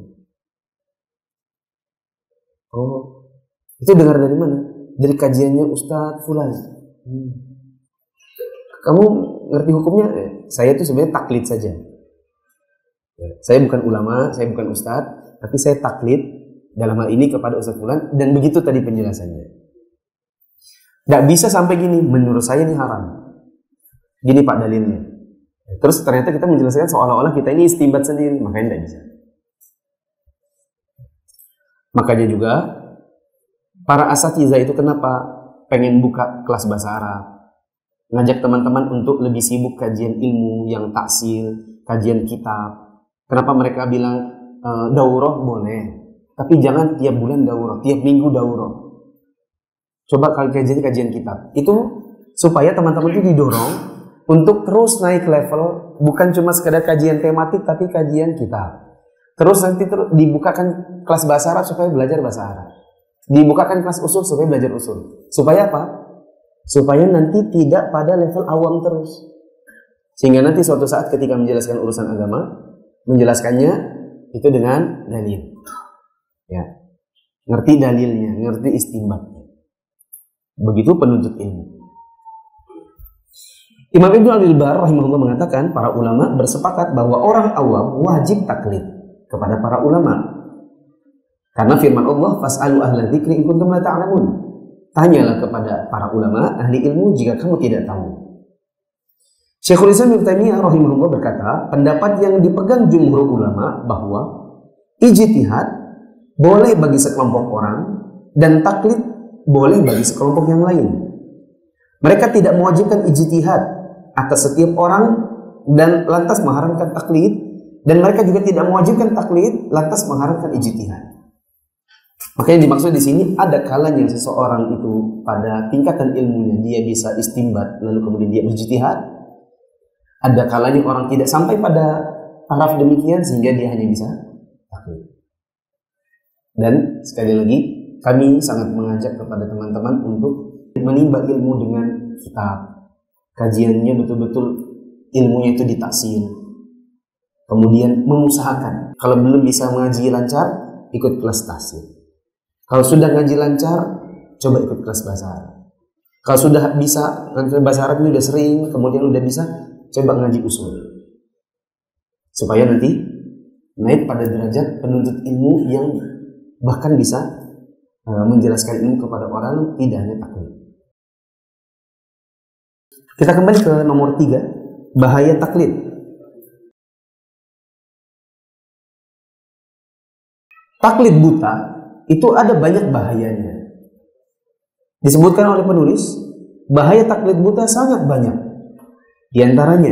Oh, itu dengar dari mana? Dari kajiannya Ustadz Fulan. Kamu ngerti hukumnya? Saya itu sebenarnya taklid saja. Ya, saya bukan ulama, saya bukan ustadz, tapi saya taklid dalam hal ini kepada Ustadz Fulan, dan begitu tadi penjelasannya. Tidak bisa sampai gini, menurut saya ini haram. Gini Pak dalilnya. Terus ternyata kita menjelaskan seolah-olah kita ini istinbat sendiri, makanya tidak bisa. Makanya juga para asatidzah itu kenapa pengen buka kelas bahasa Arab, ngajak teman-teman untuk lebih sibuk kajian ilmu yang taksil, kajian kitab. Kenapa mereka bilang daurah boleh, tapi jangan tiap bulan daurah, tiap minggu daurah. Coba kalau kajian kitab, itu supaya teman-teman itu didorong untuk terus naik level, bukan cuma sekedar kajian tematik, tapi kajian kitab. Terus nanti dibukakan kelas bahasa Arab supaya belajar bahasa Arab, dibukakan kelas usul supaya belajar usul. Supaya apa? Supaya nanti tidak pada level awam terus, sehingga nanti suatu saat ketika menjelaskan urusan agama, menjelaskannya itu dengan dalil, ya, ngerti dalilnya, ngerti istinbatnya. Begitu penuntut ilmu. Imam Ibnu Abdul Bar rahimahullah mengatakan para ulama bersepakat bahwa orang awam wajib taklid kepada para ulama. Karena firman Allah, "Fas'alu ahla dzikri in kuntum la ta'lamun." Tanyalah kepada para ulama, ahli ilmu jika kamu tidak tahu. Syekhul Islam Ibnu Taimiyah rahimahullah berkata, pendapat yang dipegang jumhur ulama bahwa ijtihad boleh bagi sekelompok orang dan taklid boleh bagi sekelompok yang lain. Mereka tidak mewajibkan ijtihad atas setiap orang dan lantas mengharamkan taklid, dan mereka juga tidak mewajibkan taklid lantas mengharamkan ijtihad. Maka yang dimaksud di sini ada kalanya seseorang itu pada tingkatan ilmunya dia bisa istinbat lalu kemudian dia berijtihad. Ada kalanya orang tidak sampai pada taraf demikian sehingga dia hanya bisa taklid. Dan sekali lagi kami sangat mengajak kepada teman-teman untuk menimba ilmu dengan kitab. Kajiannya betul-betul ilmunya itu ditaksir. Kemudian mengusahakan kalau belum bisa mengaji lancar ikut kelas taksir. Kalau sudah ngaji lancar, coba ikut kelas bahasa Arab. Kalau sudah bisa, bahasa Arab ini udah sering, kemudian udah bisa, coba ngaji usul. Supaya nanti naik pada derajat penuntut ilmu yang bahkan bisa menjelaskan ilmu kepada orang, tidak hanya taklid. Kita kembali ke nomor 3, bahaya taklid. Taklid buta itu ada banyak bahayanya. Disebutkan oleh penulis, bahaya taklid buta sangat banyak. Di antaranya,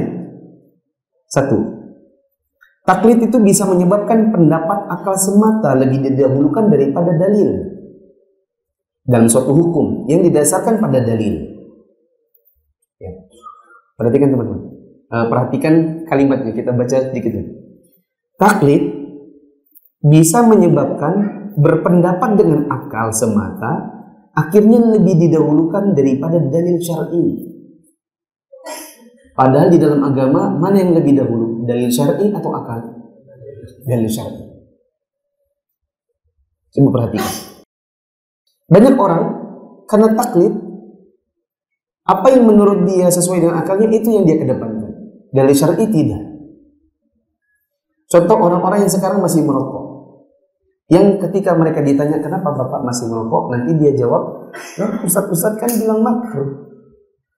1. Taklid itu bisa menyebabkan pendapat akal semata lebih didahulukan daripada dalil dalam suatu hukum yang didasarkan pada dalil. Ya. Perhatikan teman-teman. Perhatikan kalimatnya, kita baca sedikit. Taklid bisa menyebabkan berpendapat dengan akal semata akhirnya lebih didahulukan daripada dalil syar'i. Padahal di dalam agama mana yang lebih dahulu, dalil syar'i atau akal? Dalil syar'i. Coba perhatikan. Banyak orang karena taklid, apa yang menurut dia sesuai dengan akalnya itu yang dia kedepankan. Dalil syar'i tidak. Contoh orang-orang yang sekarang masih merokok. Yang ketika mereka ditanya kenapa bapak masih merokok, nanti dia jawab, ustadz-ustadz kan bilang makruh.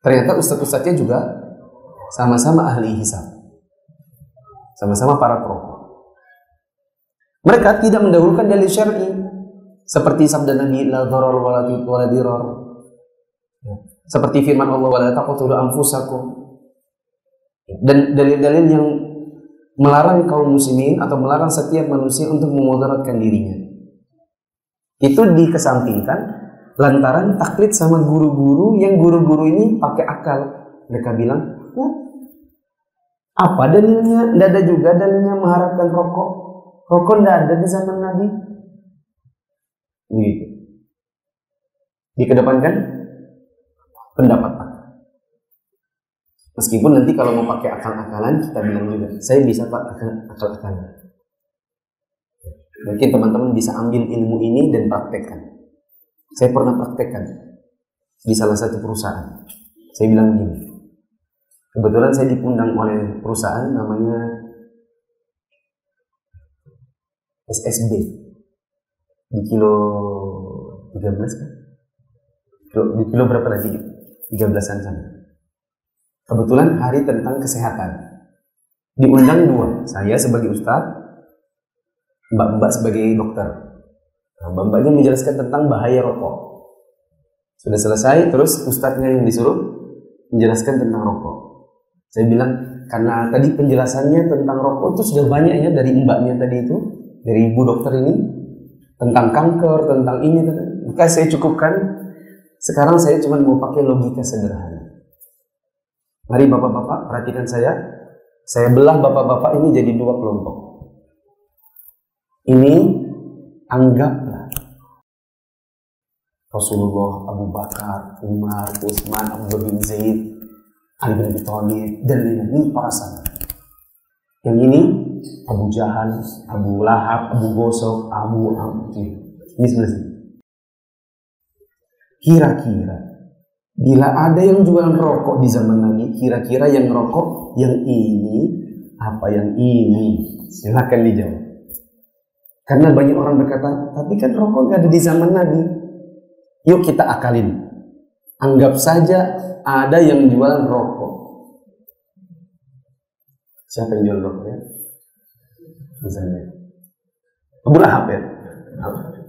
Ternyata ustadz-ustadznya juga sama-sama ahli hisab, sama-sama para perokok. Mereka tidak mendahulukan dalil syar'i, seperti sabda Nabi la dharar wa la dirar, seperti firman Allah wala taqtulu anfusakum, dan dalil-dalil yang melarang kaum muslimin atau melarang setiap manusia untuk memudaratkan dirinya. Itu dikesampingkan lantaran taklid sama guru-guru yang guru-guru ini pakai akal. Mereka bilang, apa dalilnya? Tidak ada juga dalilnya mengharapkan rokok. Rokok tidak ada di zaman Nabi. Begitu. Dikedepankan pendapat akal. Meskipun nanti kalau mau pakai akal-akalan, kita bilang juga, saya bisa pak akal-akalan. Mungkin teman-teman bisa ambil ilmu ini dan praktekkan. Saya pernah praktekkan di salah satu perusahaan. Saya bilang begini, kebetulan saya diundang oleh perusahaan namanya SSB di kilo 13 kan? Di kilo berapa lagi? 13-an sana. Kebetulan hari tentang kesehatan. Diundang 2, saya sebagai ustadz, mbak-mbak sebagai dokter. Nah, mbak-mbaknya menjelaskan tentang bahaya rokok. Sudah selesai, terus ustadznya yang disuruh menjelaskan tentang rokok. Saya bilang, karena tadi penjelasannya tentang rokok itu sudah banyak ya dari mbaknya tadi itu, dari ibu dokter ini, tentang kanker, tentang ini, maka saya cukupkan. Sekarang saya cuma mau pakai logika sederhana. Mari bapak-bapak perhatikan saya belah bapak-bapak ini jadi 2 kelompok. Ini anggaplah Rasulullah, Abu Bakar, Umar, Utsman, Abu bin Zaid, Ali bin Abi Thalib, dan ini para sahabat. Yang ini Abu Jahal, Abu Lahab, Abu Gosok, Abu ini sebelah sini. Kira-kira Bila ada yang jualan rokok di zaman Nabi, kira-kira yang rokok yang ini apa yang ini? Silakan dijawab. Karena banyak orang berkata, tapi kan rokok gak ada di zaman Nabi. Yuk kita akalin. Anggap saja ada yang jualan rokok. Siapa yang jual rokok ya? Misalnya Abu Lahab ya?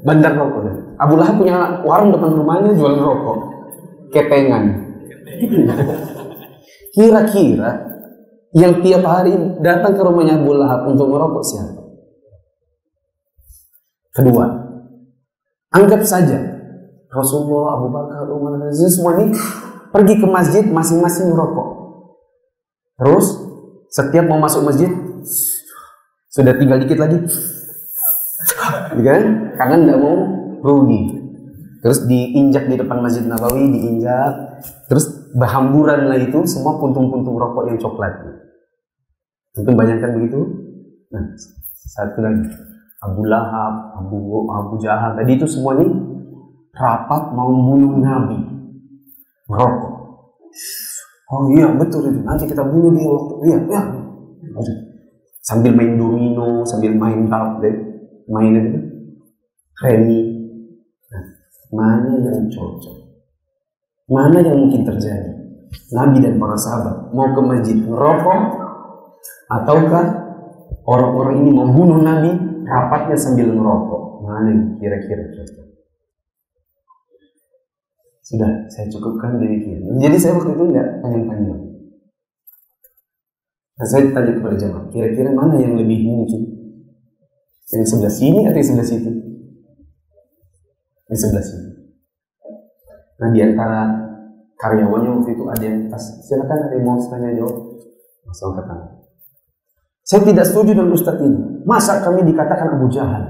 Bandar rokok ya? Abu Lahab punya warung depan rumahnya jual rokok. Ketengan. Kira-kira yang tiap hari datang ke rumahnya Abu Lahab untuk merokok siapa? Kedua, anggap saja Rasulullah, Abu Bakar, Umar, semua ini pergi ke masjid masing-masing merokok. Terus setiap mau masuk masjid sudah tinggal dikit lagi, kan? Karena tidak mau rugi. Terus diinjak di depan Masjid Nabawi, diinjak, terus berhamburan lah itu semua puntung-puntung rokok yang coklat. Tentu bayangkan begitu. Nah, satu lagi, Abu Lahab, Abu Jahal, tadi itu semua ini rapat mau bunuh Nabi, merokok. Oh iya betul itu, nanti kita bunuh dia waktu, iya. Sambil main domino, sambil main main itu, remi. Nah, mana yang cocok? Mana yang mungkin terjadi? Nabi dan para sahabat mau ke masjid merokok, ataukah orang-orang ini membunuh Nabi rapatnya sambil merokok? Mana yang kira-kira cocok? Sudah, saya cukupkan demikian. Jadi saya waktu itu enggak panjang-panjang. Nah, saya tanya kepada jemaah, kira-kira mana yang lebih mungkin? Yang sebelah sini atau yang sebelah situ? Yang sebelah sini. Nah, di antara karyawannya waktu itu ada yang silakan ada yang mau tanya jawab. Langsung angkat tangan. Saya tidak setuju dengan Ustadz ini. Masa kami dikatakan Abu Jahal?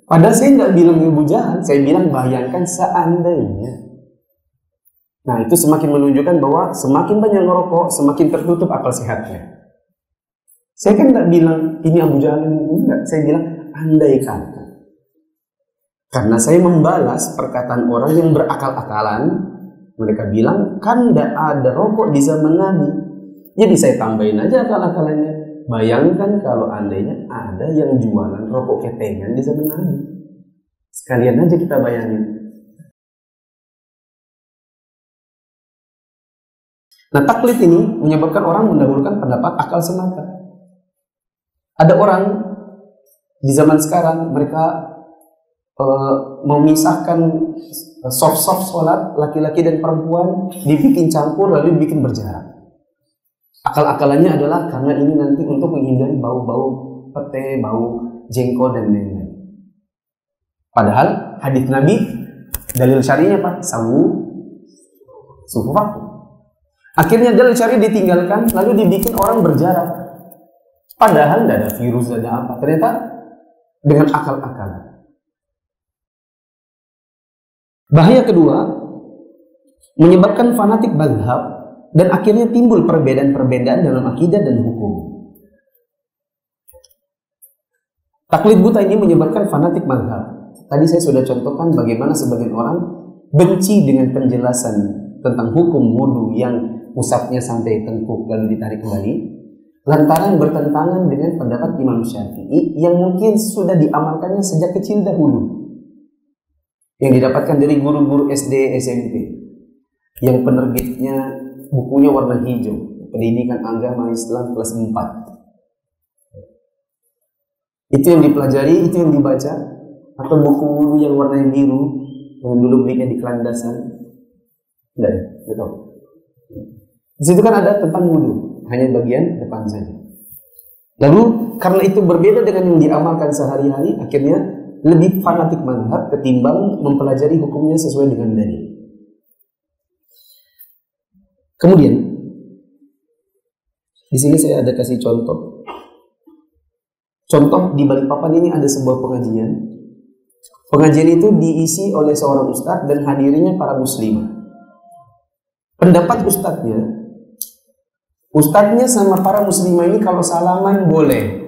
Padahal saya nggak bilang Abu Jahal, saya bilang bayangkan seandainya. Nah, itu semakin menunjukkan bahwa semakin banyak ngerokok, semakin tertutup akal sehatnya. Saya kan nggak bilang ini Abu Jahal, enggak. Saya bilang andai kata. Karena saya membalas perkataan orang yang berakal-akalan. Mereka bilang kan nggak ada rokok di zaman Nabi. Jadi saya tambahin aja akal-akalannya. Bayangkan kalau andainya ada yang jualan rokok ketengan di zaman Nabi. Sekalian aja kita bayangin. Nah, taklid ini menyebabkan orang mendahulukan pendapat akal semata. Ada orang di zaman sekarang mereka memisahkan soft sholat laki-laki dan perempuan, dibikin campur lalu dibikin berjarak. Akal-akalannya adalah karena ini nanti untuk menghindari bau-bau pete, bau jengkol dan lain-lain. Padahal hadis Nabi dalil syari'nya apa? Suhu waktu. Akhirnya dalil syari' ditinggalkan lalu dibikin orang berjarak. Padahal tidak ada virus, tidak ada apa. Ternyata dengan akal-akalan. Bahaya kedua, menyebabkan fanatik mazhab dan akhirnya timbul perbedaan-perbedaan dalam akidah dan hukum. Taklid buta ini menyebabkan fanatik mazhab. Tadi saya sudah contohkan bagaimana sebagian orang benci dengan penjelasan tentang hukum wudu yang musafnya sampai tengkuk lalu ditarik kembali, lantaran bertentangan dengan pendapat Imam Syafi'i yang mungkin sudah diamalkannya sejak kecil dahulu, yang didapatkan dari guru-guru SD, SMP, yang penerbitnya bukunya warna hijau, Pendidikan Agama Islam kelas 4. Itu yang dipelajari, itu yang dibaca, atau buku yang warna biru yang dulu belinya di kelandasan. Enggak ya? Betul. Di situ kan ada tentang wudu, hanya bagian depan saja. Lalu karena itu berbeda dengan yang diamalkan sehari-hari, akhirnya lebih fanatik mazhab ketimbang mempelajari hukumnya sesuai dengan dalil. Kemudian di sini saya ada kasih contoh. Contoh di Balikpapan ini ada sebuah pengajian. Pengajian itu diisi oleh seorang ustadz dan hadirinya para muslimah. Pendapat ustadznya sama para muslimah ini kalau salaman boleh.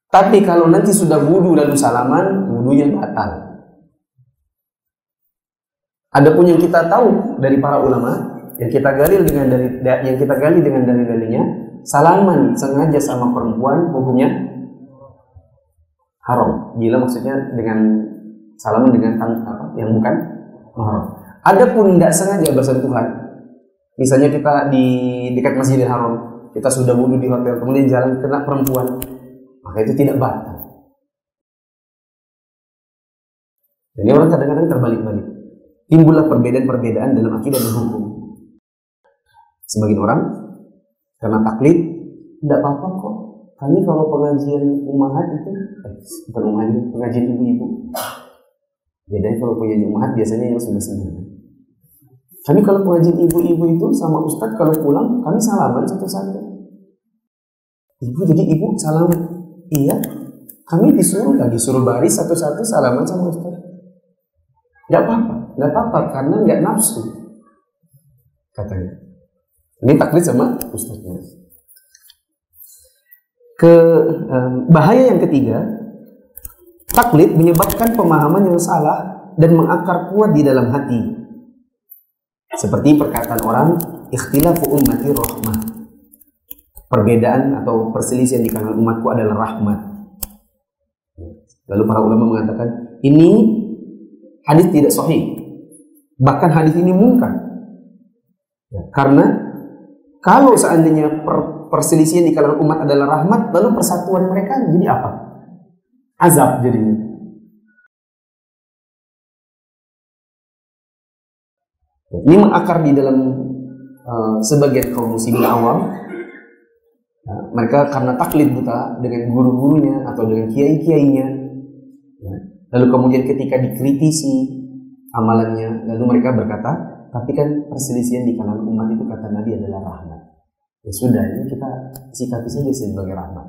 Tapi kalau nanti sudah wudu lalu salaman, wudunya batal. Adapun yang kita tahu dari para ulama, yang kita gali dengan dalil-dalilnya, salaman sengaja sama perempuan hukumnya haram. Bila maksudnya dengan salaman dengan yang bukan mahram. Adapun tidak sengaja bersentuhan, misalnya kita di dekat Masjidil Haram, kita sudah wudu di hotel, kemudian jalan kena perempuan, maka itu tidak batal. Jadi orang kadang-kadang terbalik-balik. Timbullah perbedaan-perbedaan dalam akidah dan hukum. Sebagian orang karena taklid, tidak apa-apa kok. Kami kalau pengajian ummahat itu, bukan ummahat, pengajian ibu-ibu. Bedanya kalau pengajian ummahat biasanya yang sudah sembuh. Kami kalau pengajian ibu-ibu itu sama ustadz kalau pulang, kami salaman satu-satu. Ibu, jadi ibu salaman. Iya, kami disuruh baris satu-satu salaman sama ustadz. Gak apa-apa karena gak nafsu, katanya. Ini taklid sama ustadznya. Bahaya yang ketiga, taklid menyebabkan pemahaman yang salah dan mengakar kuat di dalam hati. Seperti perkataan orang, ikhtilafu ummati rahmah. Perbedaan atau perselisihan di kalangan umatku adalah rahmat. Lalu para ulama mengatakan, ini hadis tidak sahih. Bahkan hadis ini munkar. Karena kalau seandainya perselisihan di kalangan umat adalah rahmat, lalu persatuan mereka jadi apa? Azab jadinya. Ini mengakar di dalam sebagian kaum muslimin awam. Mereka karena taklid buta dengan guru-gurunya atau dengan kiai-kiainya. Lalu kemudian ketika dikritisi amalannya, lalu mereka berkata, tapi kan perselisihan di kalangan umat itu kata Nabi adalah rahmat. Ya sudah, ini kita sikapi saja sebagai rahmat.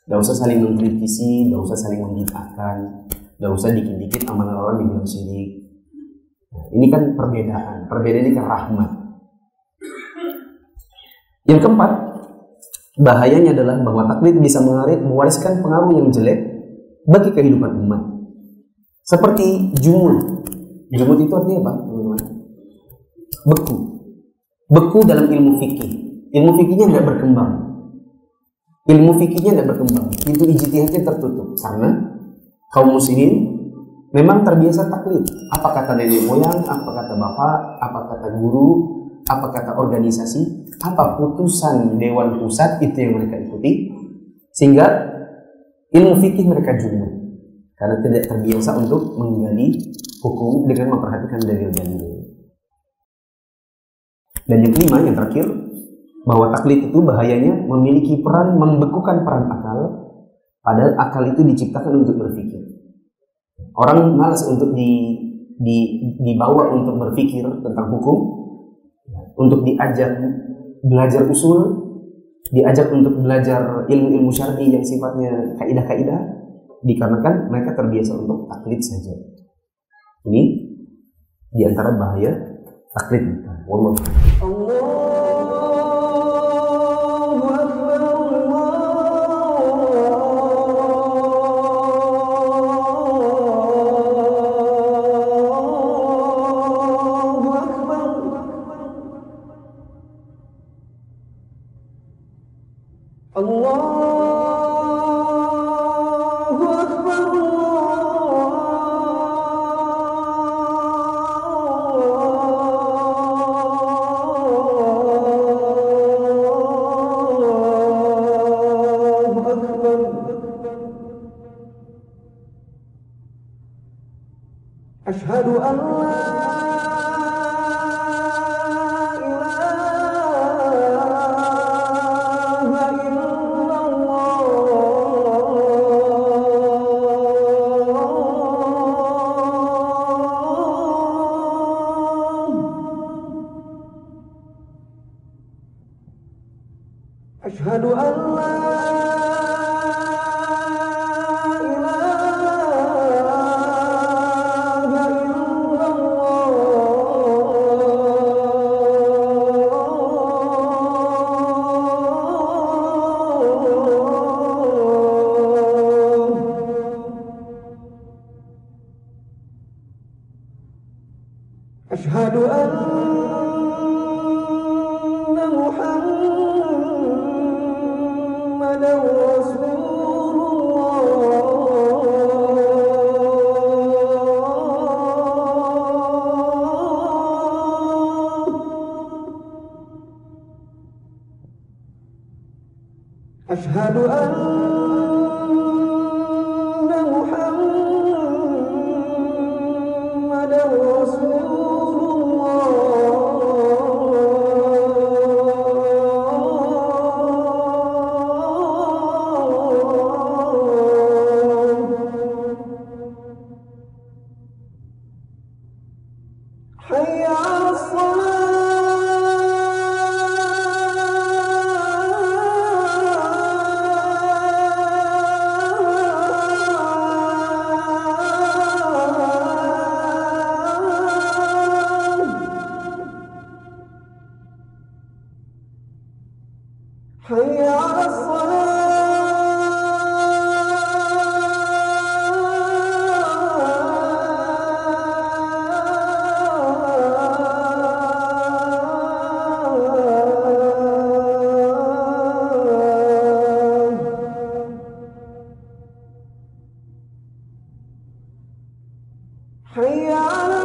Tidak usah saling mengkritisi, tidak usah saling membid'ahkan, tidak usah dikit-dikit amalan orang dibilang syirik. Nah, ini kan perbedaan ini kan rahmat. Yang keempat, bahayanya adalah bahwa taklid bisa mewariskan pengaruh yang jelek bagi kehidupan umat. Seperti jumud. Jumud itu artinya apa? Beku dalam ilmu fikih. Ilmu fikihnya tidak berkembang. Pintu ijtihadnya tertutup karena kaum muslimin memang terbiasa taklid. Apa kata nenek moyang, apa kata bapak, apa kata guru, apa kata organisasi, apa putusan dewan pusat, itu yang mereka ikuti. Sehingga ilmu fikih mereka jumud karena tidak terbiasa untuk menggali hukum dengan memperhatikan dalil-dalil. Dan yang kelima, yang terakhir, bahwa taklid itu bahayanya memiliki peran membekukan peran akal, padahal akal itu diciptakan untuk berpikir. Orang malas untuk dibawa untuk berpikir tentang hukum, untuk diajak belajar usul, diajak untuk belajar ilmu-ilmu syar'i yang sifatnya kaidah-kaidah, dikarenakan mereka terbiasa untuk taklid saja. Ini diantara bahaya taklid. Wallahu Asyhadu an la Asyhadu an la ilaha illallah. أشهد أن محمدا رسول الله أشهد أن محمدا رسول حي على حي على حي على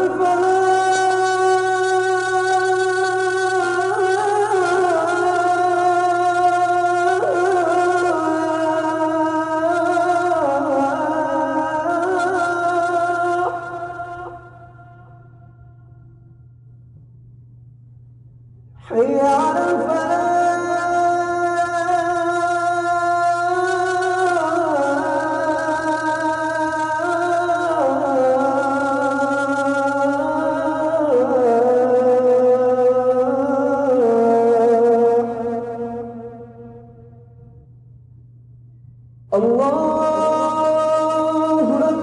حي على الله أكبر الله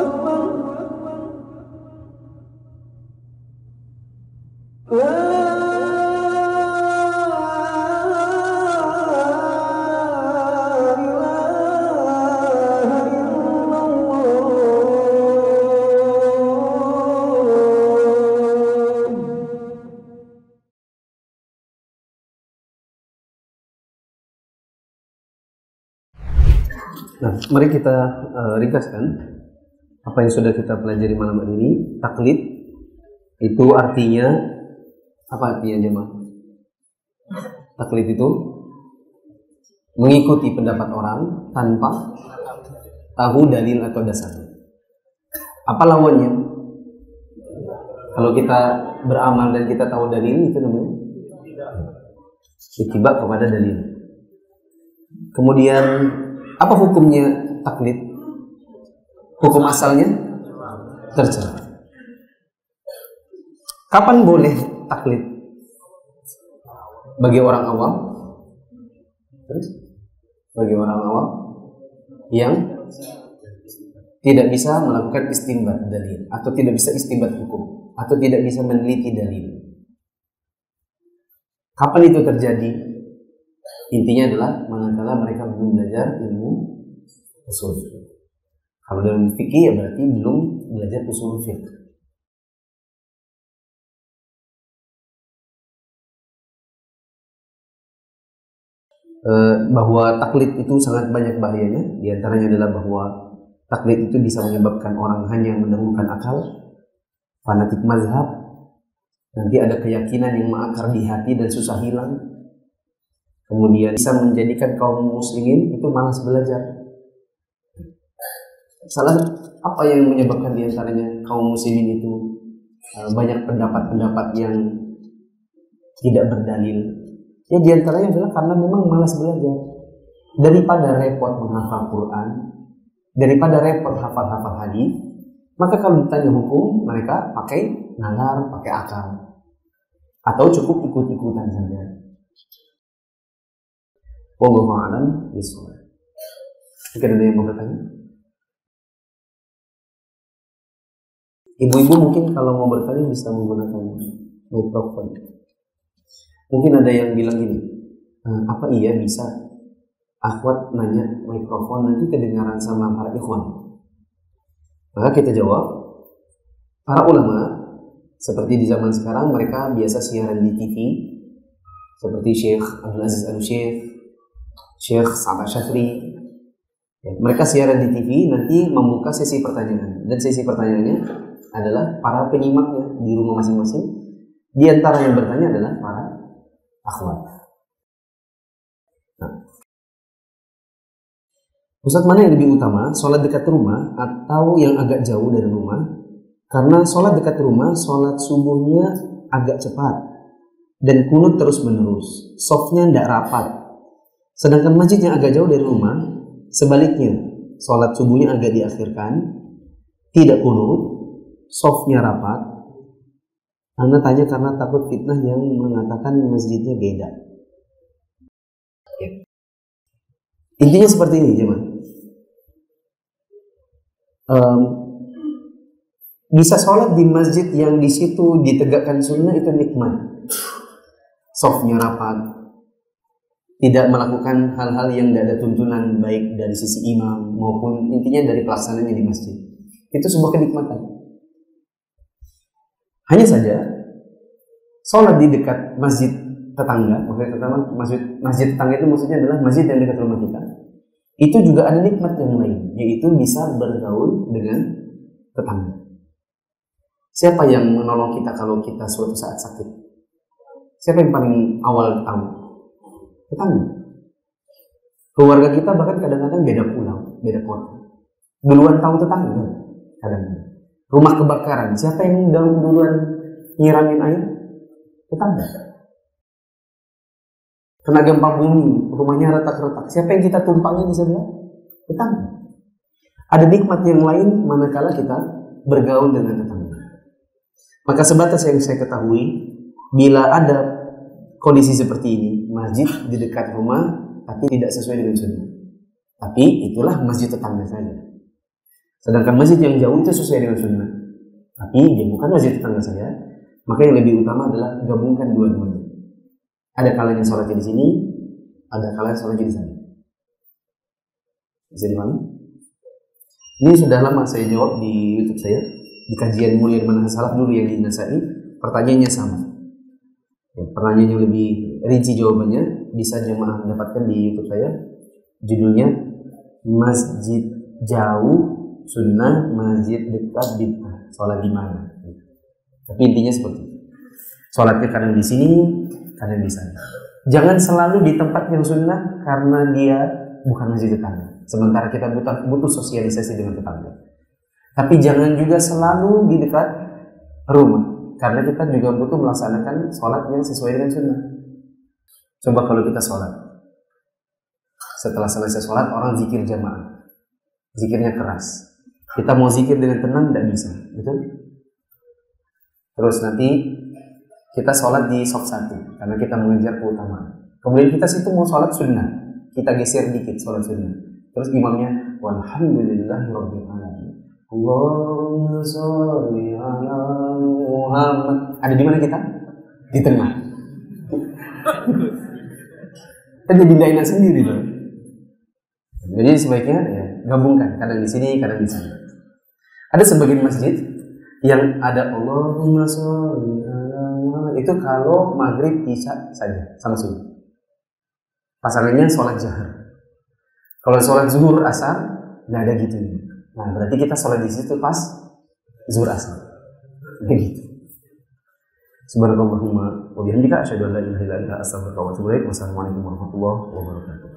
أكبر لا إله إلا الله. Nah, mari kita ringkaskan apa yang sudah kita pelajari malam hari ini. Taklid itu artinya apa artinya jemaah? Taklid itu mengikuti pendapat orang tanpa tahu dalil atau dasarnya. Apa lawannya? Kalau kita beramal dan kita tahu dalil, itu namanya ittiba kepada dalil. Kemudian apa hukumnya taklid? Hukum asalnya tercela. Kapan boleh taklid? Bagi orang awam, terus bagi orang awam yang tidak bisa melakukan istinbat dalil, atau tidak bisa istinbat hukum, atau tidak bisa meneliti dalil. Kapan itu terjadi? Intinya adalah manakala mereka belum belajar ilmu usul fiqh. Kalau dalam fikih ya berarti belum belajar usul fiqh. Bahwa taklid itu sangat banyak bahayanya. Di antaranya adalah bahwa taklid itu bisa menyebabkan orang hanya mendahulukan akal, fanatik mazhab, nanti ada keyakinan yang mengakar di hati dan susah hilang. Kemudian bisa menjadikan kaum muslimin itu malas belajar. Salah apa yang menyebabkan di antaranya kaum muslimin itu banyak pendapat-pendapat yang tidak berdalil? Ya di antaranya adalah karena memang malas belajar. Daripada repot menghafal Quran, daripada repot hafal-hafal hadis, maka kalau ditanya hukum, mereka pakai nalar, pakai akal, atau cukup ikut-ikutan saja. Wallahu a'lam bishawab. Mungkin ada yang mau bertanya? Ibu-ibu mungkin kalau mau bertanya bisa menggunakan mikrofon. Mungkin ada yang bilang gini, apa iya bisa akhwat nanya mikrofon nanti kedengaran sama para ikhwan. Maka kita jawab, para ulama seperti di zaman sekarang mereka biasa siaran di TV seperti Syekh Abdul Aziz Al-Syekh, Syekh Sa'ad Syafri. Ya, mereka siaran di TV nanti membuka sesi pertanyaan, dan sesi pertanyaannya adalah para penyimaknya di rumah masing-masing. Di antara yang bertanya adalah para akhwat. Nah, Ustaz, mana yang lebih utama, sholat dekat rumah atau yang agak jauh dari rumah? Karena sholat dekat rumah, sholat subuhnya agak cepat dan kunut terus menerus, softnya tidak rapat. Sedangkan masjid yang agak jauh dari rumah, sebaliknya, sholat subuhnya agak diakhirkan, tidak kunut, softnya rapat. Anda tanya karena takut fitnah yang mengatakan masjidnya beda. Ya. Intinya seperti ini, jemaah. Bisa sholat di masjid yang di situ ditegakkan sunnah itu nikmat. Softnya rapat, tidak melakukan hal-hal yang tidak ada tuntunan baik dari sisi imam maupun intinya dari pelaksananya di masjid. Itu sebuah kenikmatan. Hanya saja sholat di dekat masjid tetangga, masjid tetangga itu maksudnya adalah masjid yang dekat rumah kita. Itu juga ada nikmat yang lain, yaitu bisa bergaul dengan tetangga. Siapa yang menolong kita kalau kita suatu saat sakit? Siapa yang paling awal tahu? Tetangga. Keluarga kita bahkan kadang-kadang beda pulau, beda kota. Duluan tahu tetangga, kadang-kadang. Rumah kebakaran, siapa yang duluan nyiramin air? Tetangga. Kena gempa bumi, rumahnya retak-retak. Siapa yang kita tumpangi di sebelah? Tetangga. Ada nikmat yang lain manakala kita bergaul dengan tetangga. Maka sebatas yang saya ketahui, bila ada kondisi seperti ini, masjid di dekat rumah tapi tidak sesuai dengan sunnah, tapi itulah masjid tetangga saja. Sedangkan masjid yang jauh itu sesuai dengan sunnah, tapi dia bukan masjid tetangga saya. Maka yang lebih utama adalah gabungkan dua-duanya. Ada kalanya sholatnya di sini, ada kalanya sholatnya di sana. Bisa dipahami? Ini sudah lama saya jawab di YouTube saya, di kajian Mulia Manhaj Salaf dulu yang di Nasai. Pertanyaannya sama. Ya, pertanyaannya lebih rinci jawabannya bisa jemaah dapatkan di YouTube saya. Judulnya Masjid Jauh Sunnah, Masjid Dekat Bid'ah, sholat di mana? Tapi intinya seperti itu. Sholatnya kadang di sini, kadang di sana. Jangan selalu di tempat yang sunnah karena dia bukan masjid tetangga. Sementara kita butuh sosialisasi dengan tetangga. Tapi jangan juga selalu di dekat rumah, karena kita juga butuh melaksanakan sholat yang sesuai dengan sunnah. Coba kalau kita sholat, setelah selesai sholat orang zikir jamaah, zikirnya keras. Kita mau zikir dengan tenang tidak bisa, betul? Terus nanti kita sholat di saf 1 karena kita mengejar keutamaan. Kemudian kita situ mau sholat sunnah, kita geser dikit sholat sunnah. Terus imamnya walhamdulillahirabbil alamin. Allahumma sholli ala Muhammad. Ada di mana kita? Di tengah. Kita jadi enak sendiri loh. Jadi sebaiknya ya, gabungkan, kadang di sini, kadang di sana. Ada sebagian masjid yang ada Allahumma sholli ala Muhammad itu kalau maghrib isya saja sama subuh. Pasangannya sholat jahar. Kalau sholat zuhur asar nggak ada gitu. Nah berarti kita sholat di situ pas zuhur asar. Begitu. Subhanakallahumma wa bihamdika asyhadu an la ilaha illa anta astaghfiruka wa atubu ilaik. Wassalamualaikum warahmatullahi wabarakatuh.